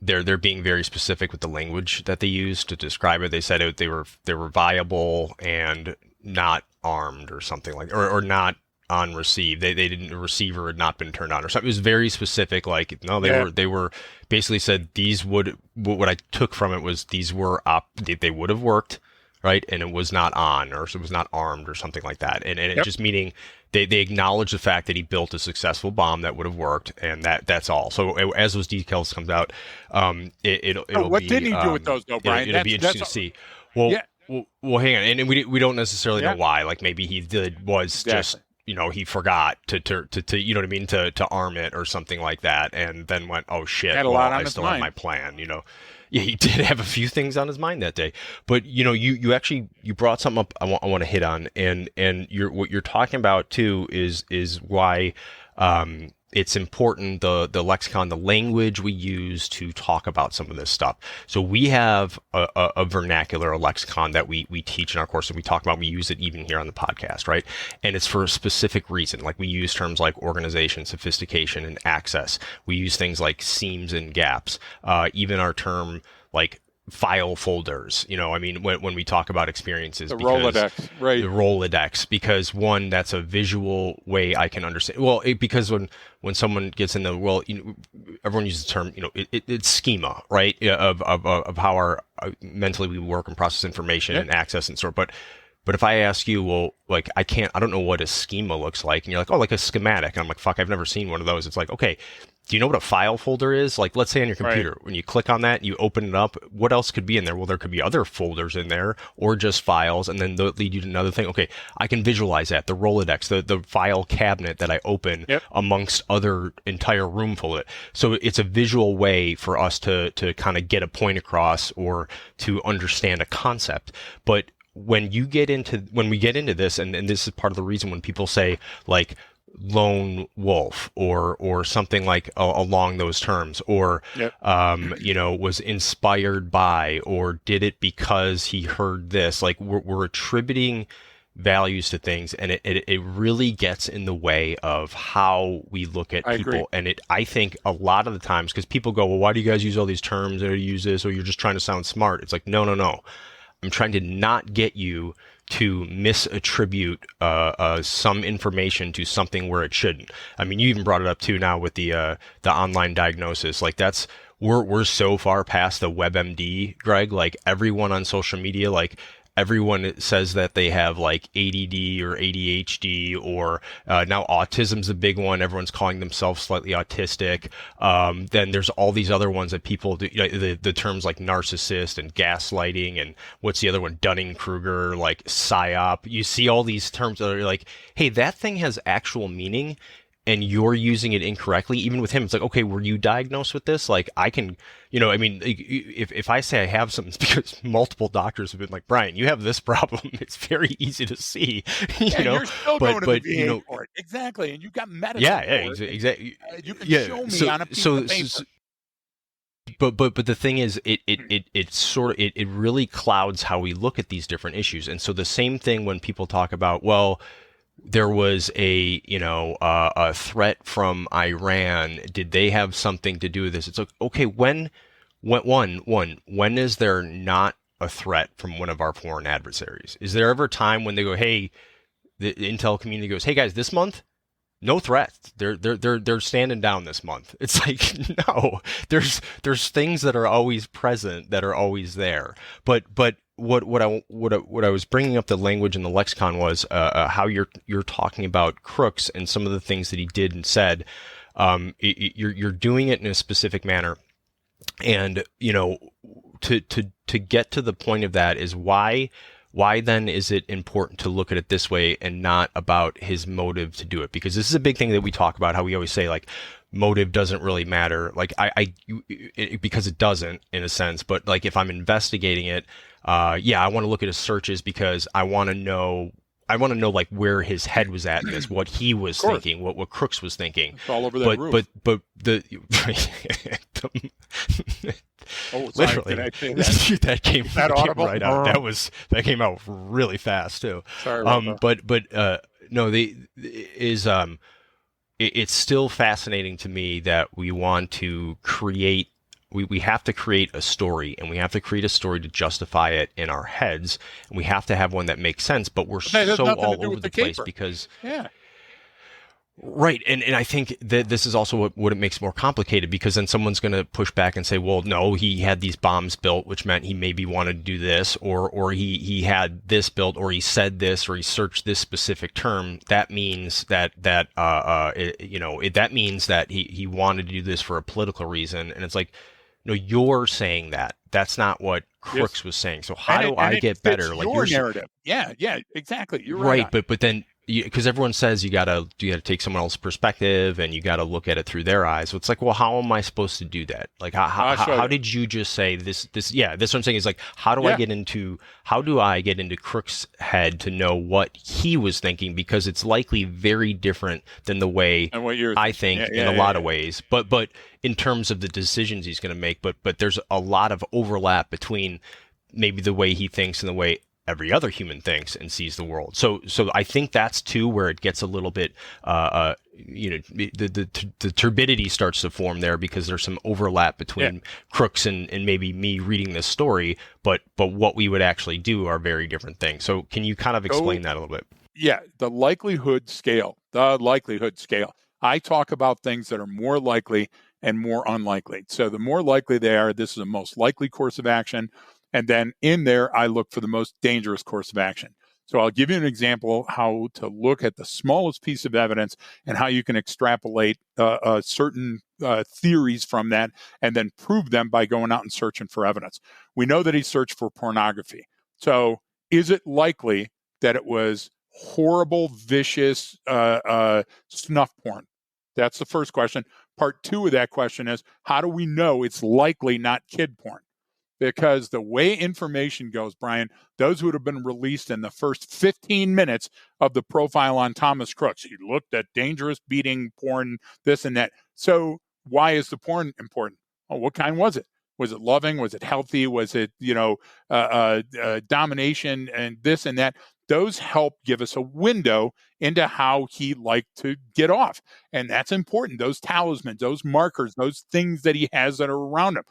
S1: they're being very specific with the language that they use to describe it. They said they were viable and not armed or something like, or not on receive. They didn't, the receiver had not been turned on or something. It was very specific. Like, no, they were basically said these would, what I took from it was these were they would have worked, right? And it was not on, or it was not armed or something like that. And it just meaning they acknowledge the fact that he built a successful bomb that would have worked, and that's all. So as those details comes out, it'll
S2: what
S1: be,
S2: didn't he do with those though, Brian?
S1: It'll be interesting to see. Well, well, hang on, and we don't necessarily know why. Like maybe he just, he forgot to you know what I mean, to arm it or something like that, and then went, oh shit, I still have my plan, Yeah, he did have a few things on his mind that day, but you actually brought something up I want to hit on, and what you're talking about too is why it's important, the lexicon, the language we use to talk about some of this stuff. So we have a vernacular, a lexicon that we teach in our course, and we talk about, we use it even here on the podcast, right? And it's for a specific reason. Like we use terms like organization, sophistication, and access. We use things like seams and gaps. Even our term like file folders, when we talk about experiences,
S2: the Rolodex, right?
S1: The Rolodex, because one, that's a visual way I can understand. Well, because when someone gets in everyone uses the term, it's schema, right? Of how our mentally we work and process information and access and sort. But if I ask you, well, like I don't know what a schema looks like, and you're like, oh, like a schematic. And I'm like, fuck, I've never seen one of those. It's like, okay, do you know what a file folder is? Like, let's say on your computer, when you click on that, you open it up, what else could be in there? Well, there could be other folders in there or just files, and then they'll lead you to another thing. Okay, I can visualize that, the Rolodex, the file cabinet that I open amongst other entire room full of it. So it's a visual way for us to kind of get a point across or to understand a concept. But when we get into this, and this is part of the reason when people say like lone wolf or something like along those terms, or was inspired by, or did it because he heard this, like we're attributing values to things, and it really gets in the way of how we look at people.
S2: Agree.
S1: And I think a lot of the times, because people go, well, why do you guys use all these terms, or use this, or you're just trying to sound smart? It's like, no. I'm trying to not get you to misattribute some information to something where it shouldn't. I mean, you even brought it up too now with the online diagnosis. Like we're so far past the WebMD, Greg. Like everyone on social media, like everyone says that they have like ADD or ADHD, or now autism's a big one. Everyone's calling themselves slightly autistic. Then there's all these other ones that people do, the terms like narcissist and gaslighting, and what's the other one? Dunning-Kruger, like psyop. You see all these terms that are like, hey, that thing has actual meaning, and you're using it incorrectly. Even with him, it's like, okay, were you diagnosed with this? Like I can, if I say I have something, it's because multiple doctors have been like, Brian, you have this problem. It's very easy to see,
S2: You're still going to the VA for it. Exactly. And you've got medicine.
S1: Exactly.
S2: You can show me on a piece of paper.
S1: but the thing is, it really clouds how we look at these different issues. And so the same thing when people talk about, well, there was a threat from Iran. Did they have something to do with this? It's like, okay, when is there not a threat from one of our foreign adversaries? Is there ever a time when they go, hey, the intel community goes, hey guys, this month, no threats. They're standing down this month. It's like, no, there's things that are always present, that are always there. But what I was bringing up, the language and the lexicon, was how you're talking about Crooks and some of the things that he did and said. You're doing it in a specific manner, and to get to the point of that is why then is it important to look at it this way and not about his motive to do it? Because this is a big thing that we talk about, how we always say, like, motive doesn't really matter. Like, because it doesn't, in a sense. But like, if I'm investigating it, I want to look at his searches because I want to know like where his head was at in this, what he was thinking, what Crooks was thinking.
S2: It's all over that roof.
S1: But the
S2: oh, sorry,
S1: literally, that came right out. That came out really fast too.
S2: Sorry about
S1: that. No, it's still fascinating to me that we want to create. We have to create a story, and we have to create a story to justify it in our heads, and we have to have one that makes sense. But we're so all over the place because, right. And I think that this is also what it makes more complicated, because then someone's going to push back and say, well, no, he had these bombs built, which meant he maybe wanted to do this, or he had this built, or he said this, or he searched this specific term. That means that means that he wanted to do this for a political reason. And it's like, no, you're saying that. That's not what Crooks was saying. So how do I get better?
S2: Like your narrative. Yeah, exactly. You're right.
S1: But then, because everyone says you gotta take someone else's perspective and you gotta look at it through their eyes. So it's like, well, how am I supposed to do that? Like, how did you just say this? Yeah, this what I'm saying is like, how do I get into Crooks' head to know what he was thinking? Because it's likely very different than the way I think in a lot of ways. But in terms of the decisions he's going to make, but there's a lot of overlap between maybe the way he thinks and the way every other human thinks and sees the world. So I think that's too where it gets a little bit, the turbidity starts to form there, because there's some overlap between Crooks and maybe me reading this story, but what we would actually do are very different things. So can you kind of explain that a little bit?
S2: Yeah, the likelihood scale. I talk about things that are more likely and more unlikely. So the more likely they are, this is the most likely course of action. And then in there, I look for the most dangerous course of action. So I'll give you an example how to look at the smallest piece of evidence and how you can extrapolate certain theories from that and then prove them by going out and searching for evidence. We know that he searched for pornography. So is it likely that it was horrible, vicious snuff porn? That's the first question. Part two of that question is, how do we know it's likely not kid porn? Because the way information goes, Brian, those would have been released in the first 15 minutes of the profile on Thomas Crooks. He looked at dangerous beating porn, this and that. So why is the porn important? Oh, what kind was it? Was it loving? Was it healthy? Was it, domination and this and that? Those help give us a window into how he liked to get off. And that's important. Those talismans, those markers, those things that he has that are around him.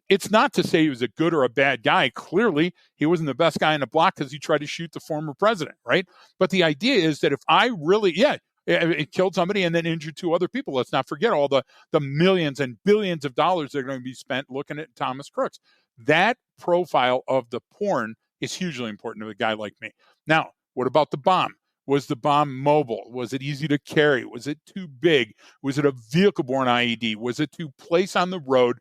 S2: It's not to say he was a good or a bad guy. Clearly, he wasn't the best guy in the block because he tried to shoot the former president, right? But the idea is that if I really, it killed somebody and then injured two other people. Let's not forget all the millions and billions of dollars that are going to be spent looking at Thomas Crooks. That profile of the porn is hugely important to a guy like me. Now, what about the bomb? Was the bomb mobile? Was it easy to carry? Was it too big? Was it a vehicle-borne IED? Was it to place on the road?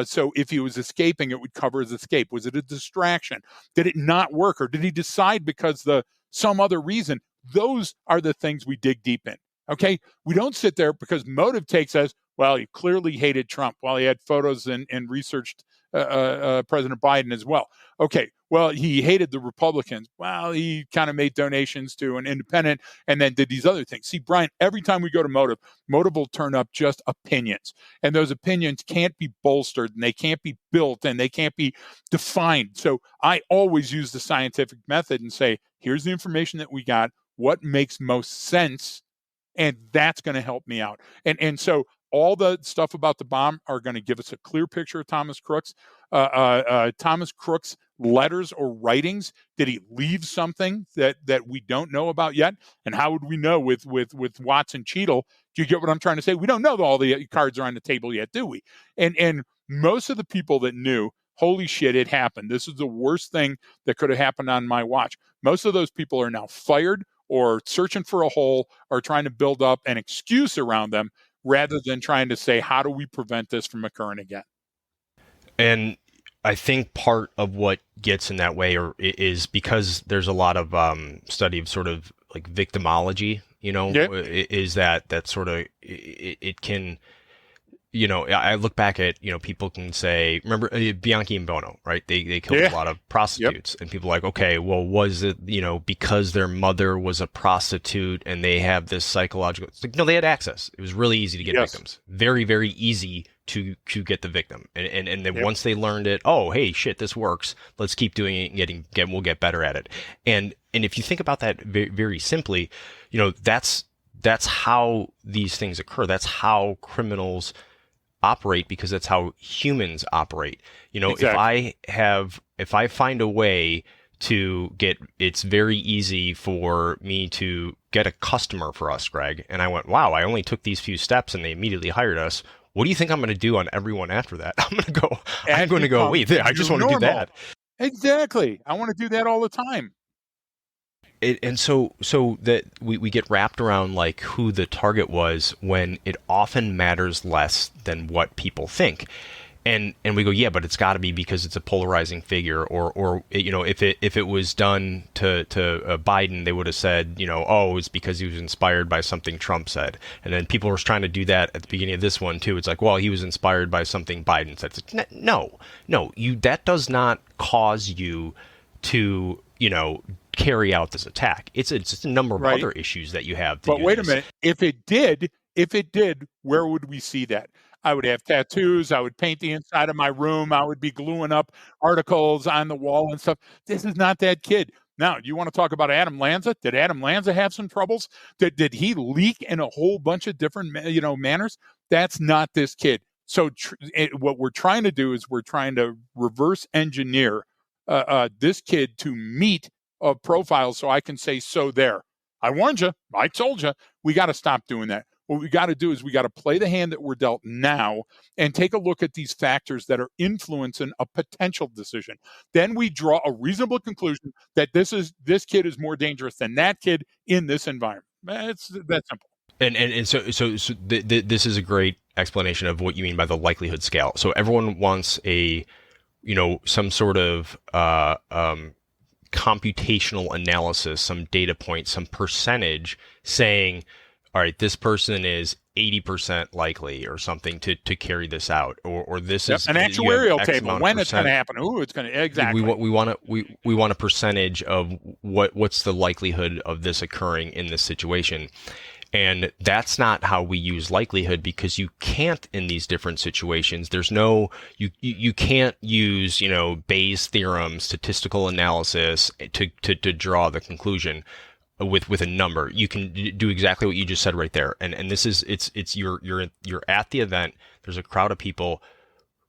S2: So if he was escaping, it would cover his escape. Was it a distraction? Did it not work? Or did he decide because some other reason? Those are the things we dig deep in. Okay? We don't sit there because motive takes us, well, he clearly hated Trump. Well, he had photos and researched President Biden as well. Okay, well, he hated the Republicans. Well, he kind of made donations to an independent and then did these other things. See, Brian, every time we go to Motive will turn up just opinions. And those opinions can't be bolstered and they can't be built and they can't be defined. So I always use the scientific method and say, here's the information that we got, what makes most sense, and that's going to help me out. And so all the stuff about the bomb are going to give us a clear picture of Thomas Crooks. Thomas Crooks' letters or writings, did he leave something that we don't know about yet? And how would we know with Watts and Cheadle? Do you get what I'm trying to say? We don't know all the cards are on the table yet, do we? And most of the people that knew, holy shit, it happened. This is the worst thing that could have happened on my watch. Most of those people are now fired or searching for a hole or trying to build up an excuse around them rather than trying to say, how do we prevent this from occurring again?
S1: And I think part of what gets in that way is because there's a lot of study of sort of like victimology, is that sort of, it can, I look back at, people can say, remember Bianchi and Bono, right? They killed a lot of prostitutes. Yep. And people are like, okay, well, was it, because their mother was a prostitute and they have this psychological, it's like, no, they had access. It was really easy to get victims. Very, very easy to get the victim. And then once they learned it, oh, hey, shit, this works. Let's keep doing it and we'll get better at it. And if you think about that very, very simply, that's how these things occur. That's how criminals operate, because that's how humans operate. Exactly. If I find a way to it's very easy for me to get a customer for us, Greg, and I went, wow, I only took these few steps and they immediately hired us. What do you think I'm going to do on everyone after that? I'm going to go, wait, I just want to do that.
S2: Exactly. I want to do that all the time.
S1: And so that we get wrapped around like who the target was, when it often matters less than what people think. And we go, yeah, but it's got to be because it's a polarizing figure, or if it was done to Biden, they would have said, oh, it's because he was inspired by something Trump said. And then people were trying to do that at the beginning of this one too. It's like, well, he was inspired by something Biden said. It's like, no, that does not cause you to carry out this attack. It's just a number of other issues that you have.
S2: But wait a minute, if it did, where would we see that? I would have tattoos. I would paint the inside of my room. I would be gluing up articles on the wall and stuff. This is not that kid. Now, you want to talk about Adam Lanza? Did Adam Lanza have some troubles? Did he leak in a whole bunch of different, manners? That's not this kid. So what we're trying to do is we're trying to reverse engineer this kid to meet a profile so I can say, so there. I warned you. I told you. We got to stop doing that. What we got to do is we got to play the hand that we're dealt now and take a look at these factors that are influencing a potential decision. Then we draw a reasonable conclusion that this kid is more dangerous than that kid in this environment. It's that simple.
S1: And so this is a great explanation of what you mean by the likelihood scale. So everyone wants some sort of computational analysis, some data point, some percentage saying, all right, this person is 80% likely or something to carry this out, or this is
S2: an actuarial table when it's going to happen. Ooh, it's going to exactly.
S1: We want a percentage of what's the likelihood of this occurring in this situation. And that's not how we use likelihood, because you can't in these different situations. There's no, you can't use, Bayes' theorem, statistical analysis to draw the conclusion with a number. You can do exactly what you just said right there. And this is, it's you're at the event. There's a crowd of people.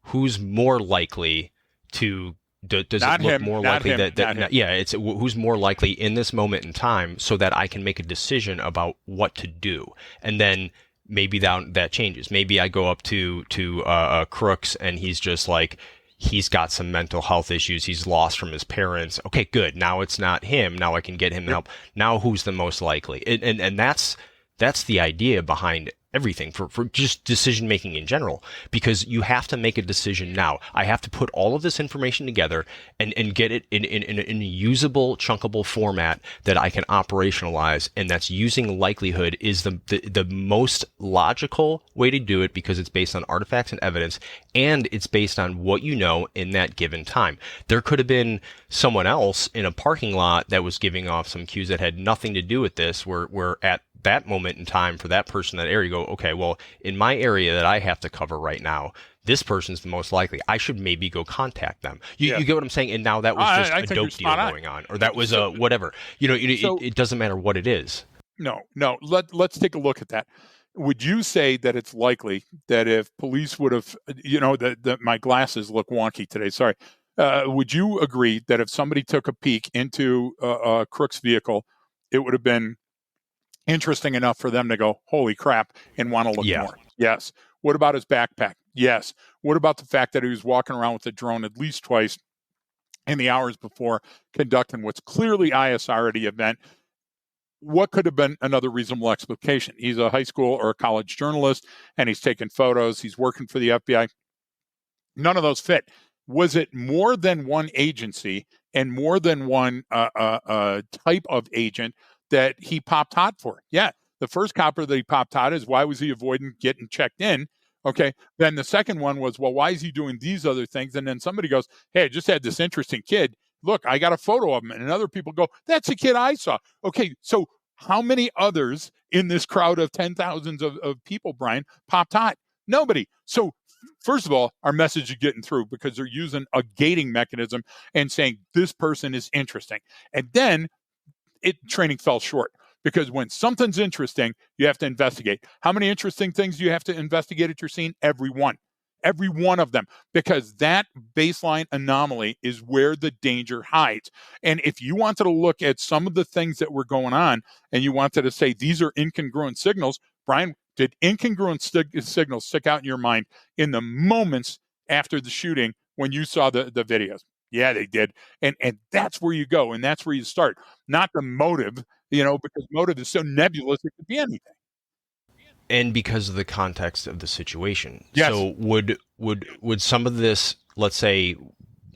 S1: Who's more likely to, does it look more likely it's who's more likely in this moment in time, so that I can make a decision about what to do. And then maybe that changes. Maybe I go up to Crooks and he's just like, he's got some mental health issues. He's lost from his parents. Okay, good. Now it's not him. Now I can get him help. Now who's the most likely? And that's That's the idea behind everything for just decision making in general, because you have to make a decision now. I have to put all of this information together and get it in a usable, chunkable format that I can operationalize, and that's using likelihood is the most logical way to do it, because it's based on artifacts and evidence, and it's based on what you know in that given time. There could have been someone else in a parking lot that was giving off some cues that had nothing to do with this, where at that moment in time for that person, that area, go, okay, well, in my area that I have to cover right now, this person's the most likely. I should maybe go contact them. You get what I'm saying? And now that was just a dope deal going on, or that was a whatever. It doesn't matter what it is.
S2: No. Let's take a look at that. Would you say that it's likely that if police would have, my glasses look wonky today, sorry. Would you agree that if somebody took a peek into Crook's vehicle, it would have been interesting enough for them to go, holy crap, and want to look more? Yes. What about his backpack? Yes. What about the fact that he was walking around with a drone at least twice in the hours before conducting what's clearly ISRD event? What could have been another reasonable explication? He's a high school or a college journalist, and he's taking photos. He's working for the FBI. None of those fit. Was it more than one agency and more than one type of agent that he popped hot for? Yeah. The first copper that he popped hot is, why was he avoiding getting checked in? Okay. Then the second one was, well, why is he doing these other things? And then somebody goes, hey, I just had this interesting kid. Look, I got a photo of him. And other people go, that's the kid I saw. Okay. So how many others in this crowd of 10,000s of people, Brian, popped hot? Nobody. So first of all, our message is getting through because they're using a gating mechanism and saying this person is interesting. And then training fell short, because when something's interesting, you have to investigate. How many interesting things do you have to investigate at your scene? Every one of them, because that baseline anomaly is where the danger hides. And if you wanted to look at some of the things that were going on and you wanted to say these are incongruent signals, Brian, did incongruent signals stick out in your mind in the moments after the shooting when you saw the videos? Yeah, they did. And that's where you go, and that's where you start. Not the motive, because motive is so nebulous, it could be anything.
S1: And because of the context of the situation.
S2: Yes.
S1: So would some of this, let's say,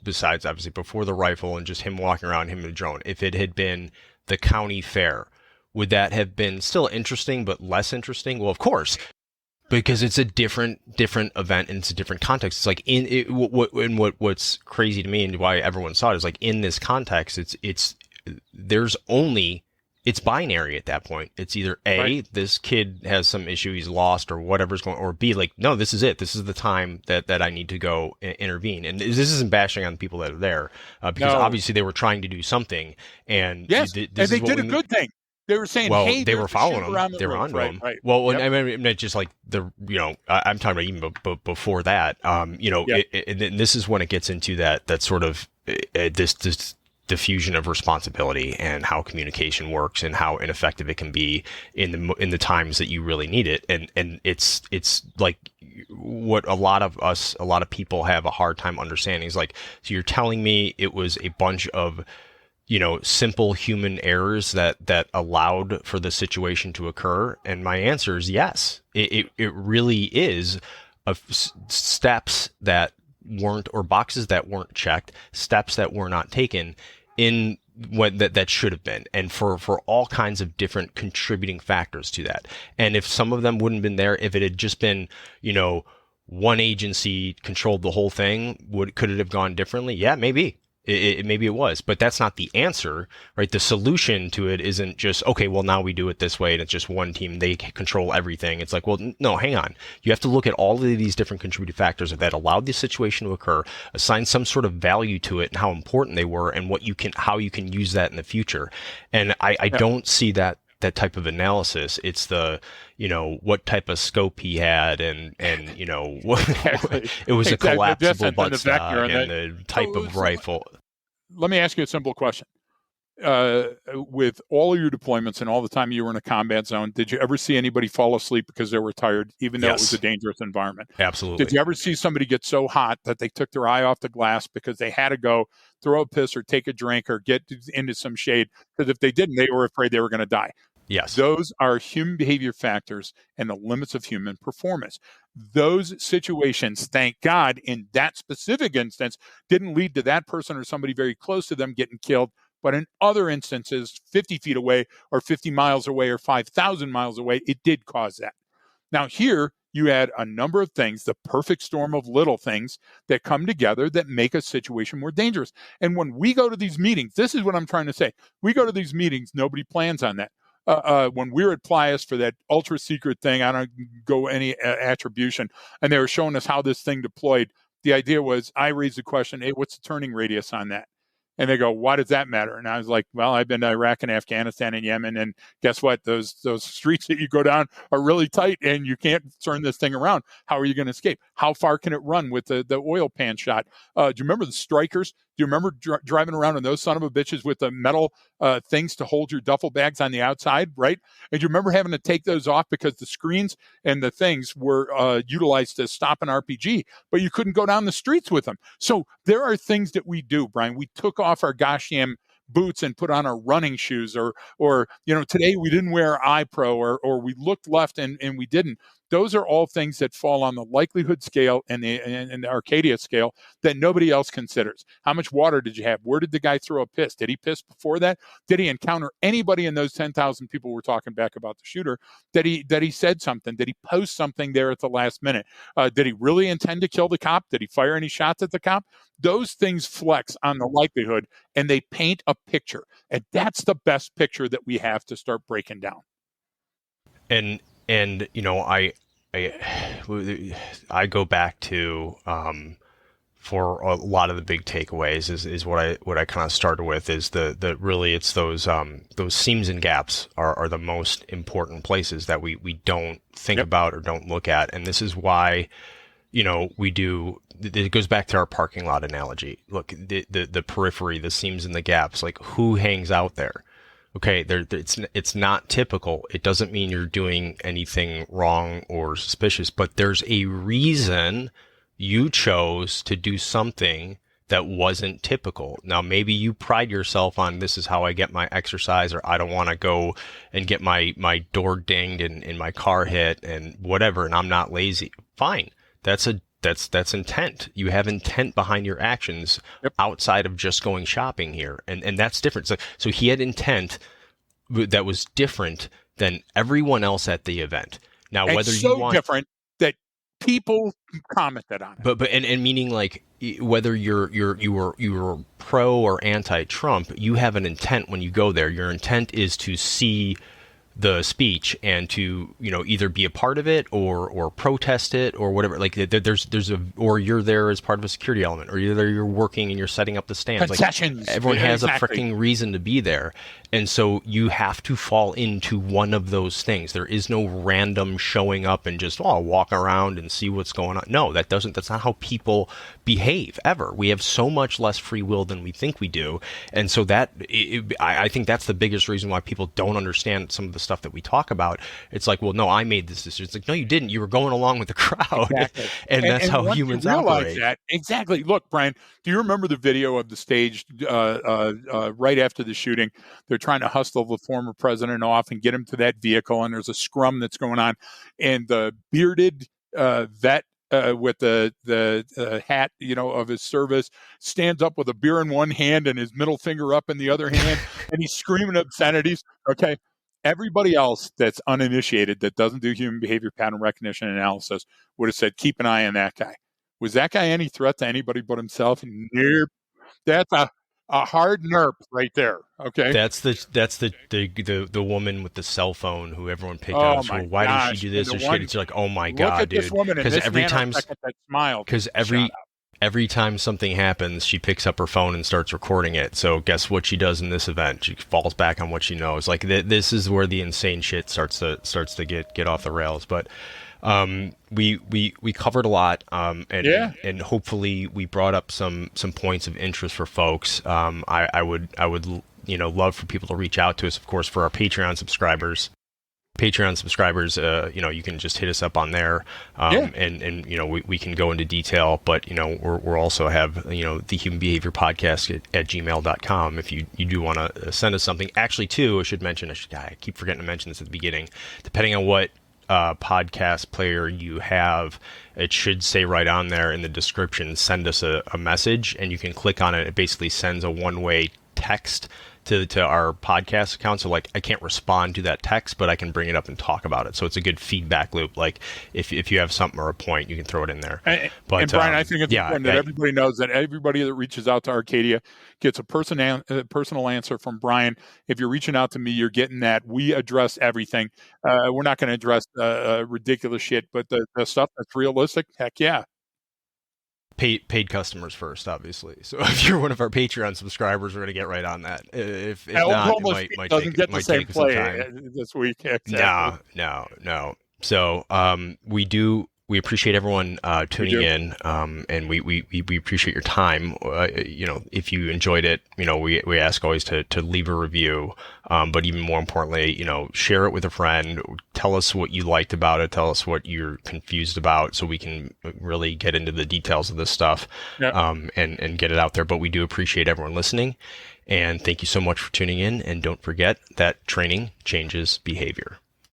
S1: besides obviously before the rifle and just him walking around, him in a drone, if it had been the county fair, would that have been still interesting but less interesting? Well, of course, because it's a different event and it's a different context. It's like what's crazy to me and why everyone saw it is like in this context, it's binary at that point. It's either A, right, this kid has some issue, he's lost or whatever's going, or B, like, no, this is it. This is the time that I need to go intervene. And this isn't bashing on the people that are there, because obviously they were trying to do something. And
S2: yes, and they did a good thing. They were saying,
S1: well,
S2: hey,
S1: they were following them. They were onto them.
S2: Right.
S1: Well, yep. I mean, just like I'm talking about even before that. And this is when it gets into that sort of this diffusion of responsibility and how communication works and how ineffective it can be in the times that you really need it. And it's like what a lot of people have a hard time understanding is like, so you're telling me it was a bunch of simple human errors that allowed for the situation to occur? And my answer is yes. It really is steps that weren't, or boxes that weren't checked, steps that were not taken in what that should have been, and for all kinds of different contributing factors to that. And if some of them wouldn't have been there, if it had just been, one agency controlled the whole thing, could it have gone differently? Yeah, maybe. Maybe it was, but that's not the answer, right? The solution to it isn't just, okay, well, now we do it this way and it's just one team, they control everything. It's like, well, no, hang on. You have to look at all of these different contributing factors that allowed this situation to occur, assign some sort of value to it and how important they were and how you can use that in the future. And I don't see that type of analysis. It's the, what type of scope he had and what it was a collapsible buttstock and the type of rifle.
S2: Let me ask you a simple question. With all of your deployments and all the time you were in a combat zone, did you ever see anybody fall asleep because they were tired, even though it was a dangerous environment?
S1: Absolutely.
S2: Did you ever see somebody get so hot that they took their eye off the glass because they had to go throw a piss or take a drink or get into some shade? Because if they didn't, they were afraid they were going to die.
S1: Yes.
S2: Those are human behavior factors and the limits of human performance. Those situations, thank God, in that specific instance, didn't lead to that person or somebody very close to them getting killed. But in other instances, 50 feet away or 50 miles away or 5,000 miles away, it did cause that. Now, here you add a number of things, the perfect storm of little things that come together that make a situation more dangerous. And when we go to these meetings, this is what I'm trying to say. We go to these meetings, nobody plans on that. When we were at Plius for that ultra secret thing, I don't go any attribution, and they were showing us how this thing deployed. The idea was, I raised the question, hey, what's the turning radius on that? And they go, why does that matter? And I was like, well, I've been to Iraq and Afghanistan and Yemen, and guess what? Those streets that you go down are really tight, and you can't turn this thing around. How are you going to escape? How far can it run with the oil pan shot? Do you remember the strikers? Do you remember driving around in those son of a bitches with the metal things to hold your duffel bags on the outside, right? And do you remember having to take those off because the screens and the things were utilized to stop an RPG, but you couldn't go down the streets with them. So there are things that we do, Brian. We took off our gosh damn boots and put on our running shoes, or today we didn't wear iPro, or we looked left and we didn't. Those are all things that fall on the likelihood scale and the Arcadia scale that nobody else considers. How much water did you have? Where did the guy throw a piss? Did he piss before that? Did he encounter anybody in those 10,000 people we're talking back about the shooter that he said something? Did he post something there at the last minute? Did he really intend to kill the cop? Did he fire any shots at the cop? Those things flex on the likelihood, and they paint a picture. And that's the best picture that we have to start breaking down.
S1: And I go back to for a lot of the big takeaways is what I kind of started with is the really it's those seams and gaps are the most important places that we don't think about or don't look at. And this is why we do. It goes back to our parking lot analogy. Look, the periphery, the seams and the gaps, like who hangs out there? Okay, it's not typical. It doesn't mean you're doing anything wrong or suspicious, but there's a reason you chose to do something that wasn't typical. Now, maybe you pride yourself on this is how I get my exercise, or I don't want to go and get my door dinged and my car hit and whatever, and I'm not lazy. Fine. That's intent. You have intent behind your actions outside of just going shopping here. And that's different. So he had intent that was different than everyone else at the event. Now,
S2: and
S1: whether
S2: so
S1: you want
S2: different that people commented on it.
S1: But meaning like whether you were pro or anti-Trump, you have an intent when you go there. Your intent is to see the speech and to either be a part of it or protest it or whatever. Like or you're there as part of a security element, or you're working and you're setting up the stands.
S2: Concessions.
S1: Like everyone has
S2: exactly.
S1: a freaking reason to be there, and so you have to fall into one of those things. There is no random showing up and just walk around and see what's going on. No, that's not how people behave ever. We have so much less free will than we think we do, and so I think that's the biggest reason why people don't understand some of the stuff that we talk about. It's like, well, no, I made this decision. It's like, no, you didn't. You were going along with the crowd. Exactly. and that's how humans operate.
S2: That, exactly. Look, Brian, do you remember the video of the stage right after the shooting? They're trying to hustle the former president off and get him to that vehicle, and there's a scrum that's going on, and the bearded vet with the hat, of his service, stands up with a beer in one hand and his middle finger up in the other hand, and he's screaming obscenities. Okay. Everybody else that's uninitiated, that doesn't do human behavior pattern recognition analysis, would have said, keep an eye on that guy. Was that guy any threat to anybody but himself? Nope. That's a hard nerp right there. Okay.
S1: That's the woman with the cell phone who everyone picked on. So why did she do this? Or she's like, oh my God, dude.
S2: Because every time that smile.
S1: Because every time something happens, she picks up her phone and starts recording it. So guess what she does in this event? She falls back on what she knows. Like this is where the insane shit starts to get off the rails. But we covered a lot, and hopefully we brought up some points of interest for folks. I would love for people to reach out to us, of course, for our Patreon subscribers. Patreon subscribers, you can just hit us up on there, and we can go into detail. But we're also have the Human Behavior Podcast at gmail.com if you do want to send us something. Actually, too, I keep forgetting to mention this at the beginning. Depending on what podcast player you have, it should say right on there in the description, send us a message, and you can click on it. It basically sends a one-way text to our podcast account. So I can't respond to that text, but I can bring it up and talk about it. So it's a good feedback loop. Like if you have something or a point, you can throw it in there.
S2: And Brian, I think it's important that everybody knows that everybody that reaches out to Arcadia gets a personal answer from Brian. If you're reaching out to me, you're getting that. We address everything. We're not going to address ridiculous shit, but the stuff that's realistic, heck yeah.
S1: Paid customers first, obviously. So if you're one of our Patreon subscribers, we're going to get right on that. If not, it might take some time
S2: this week. Exactly.
S1: No. So we appreciate everyone tuning in, and we appreciate your time. If you enjoyed it, we ask always to leave a review, but even more importantly, share it with a friend. Tell us what you liked about it. Tell us what you're confused about, so we can really get into the details of this stuff, and get it out there. But we do appreciate everyone listening, and thank you so much for tuning in. And don't forget that training changes behavior.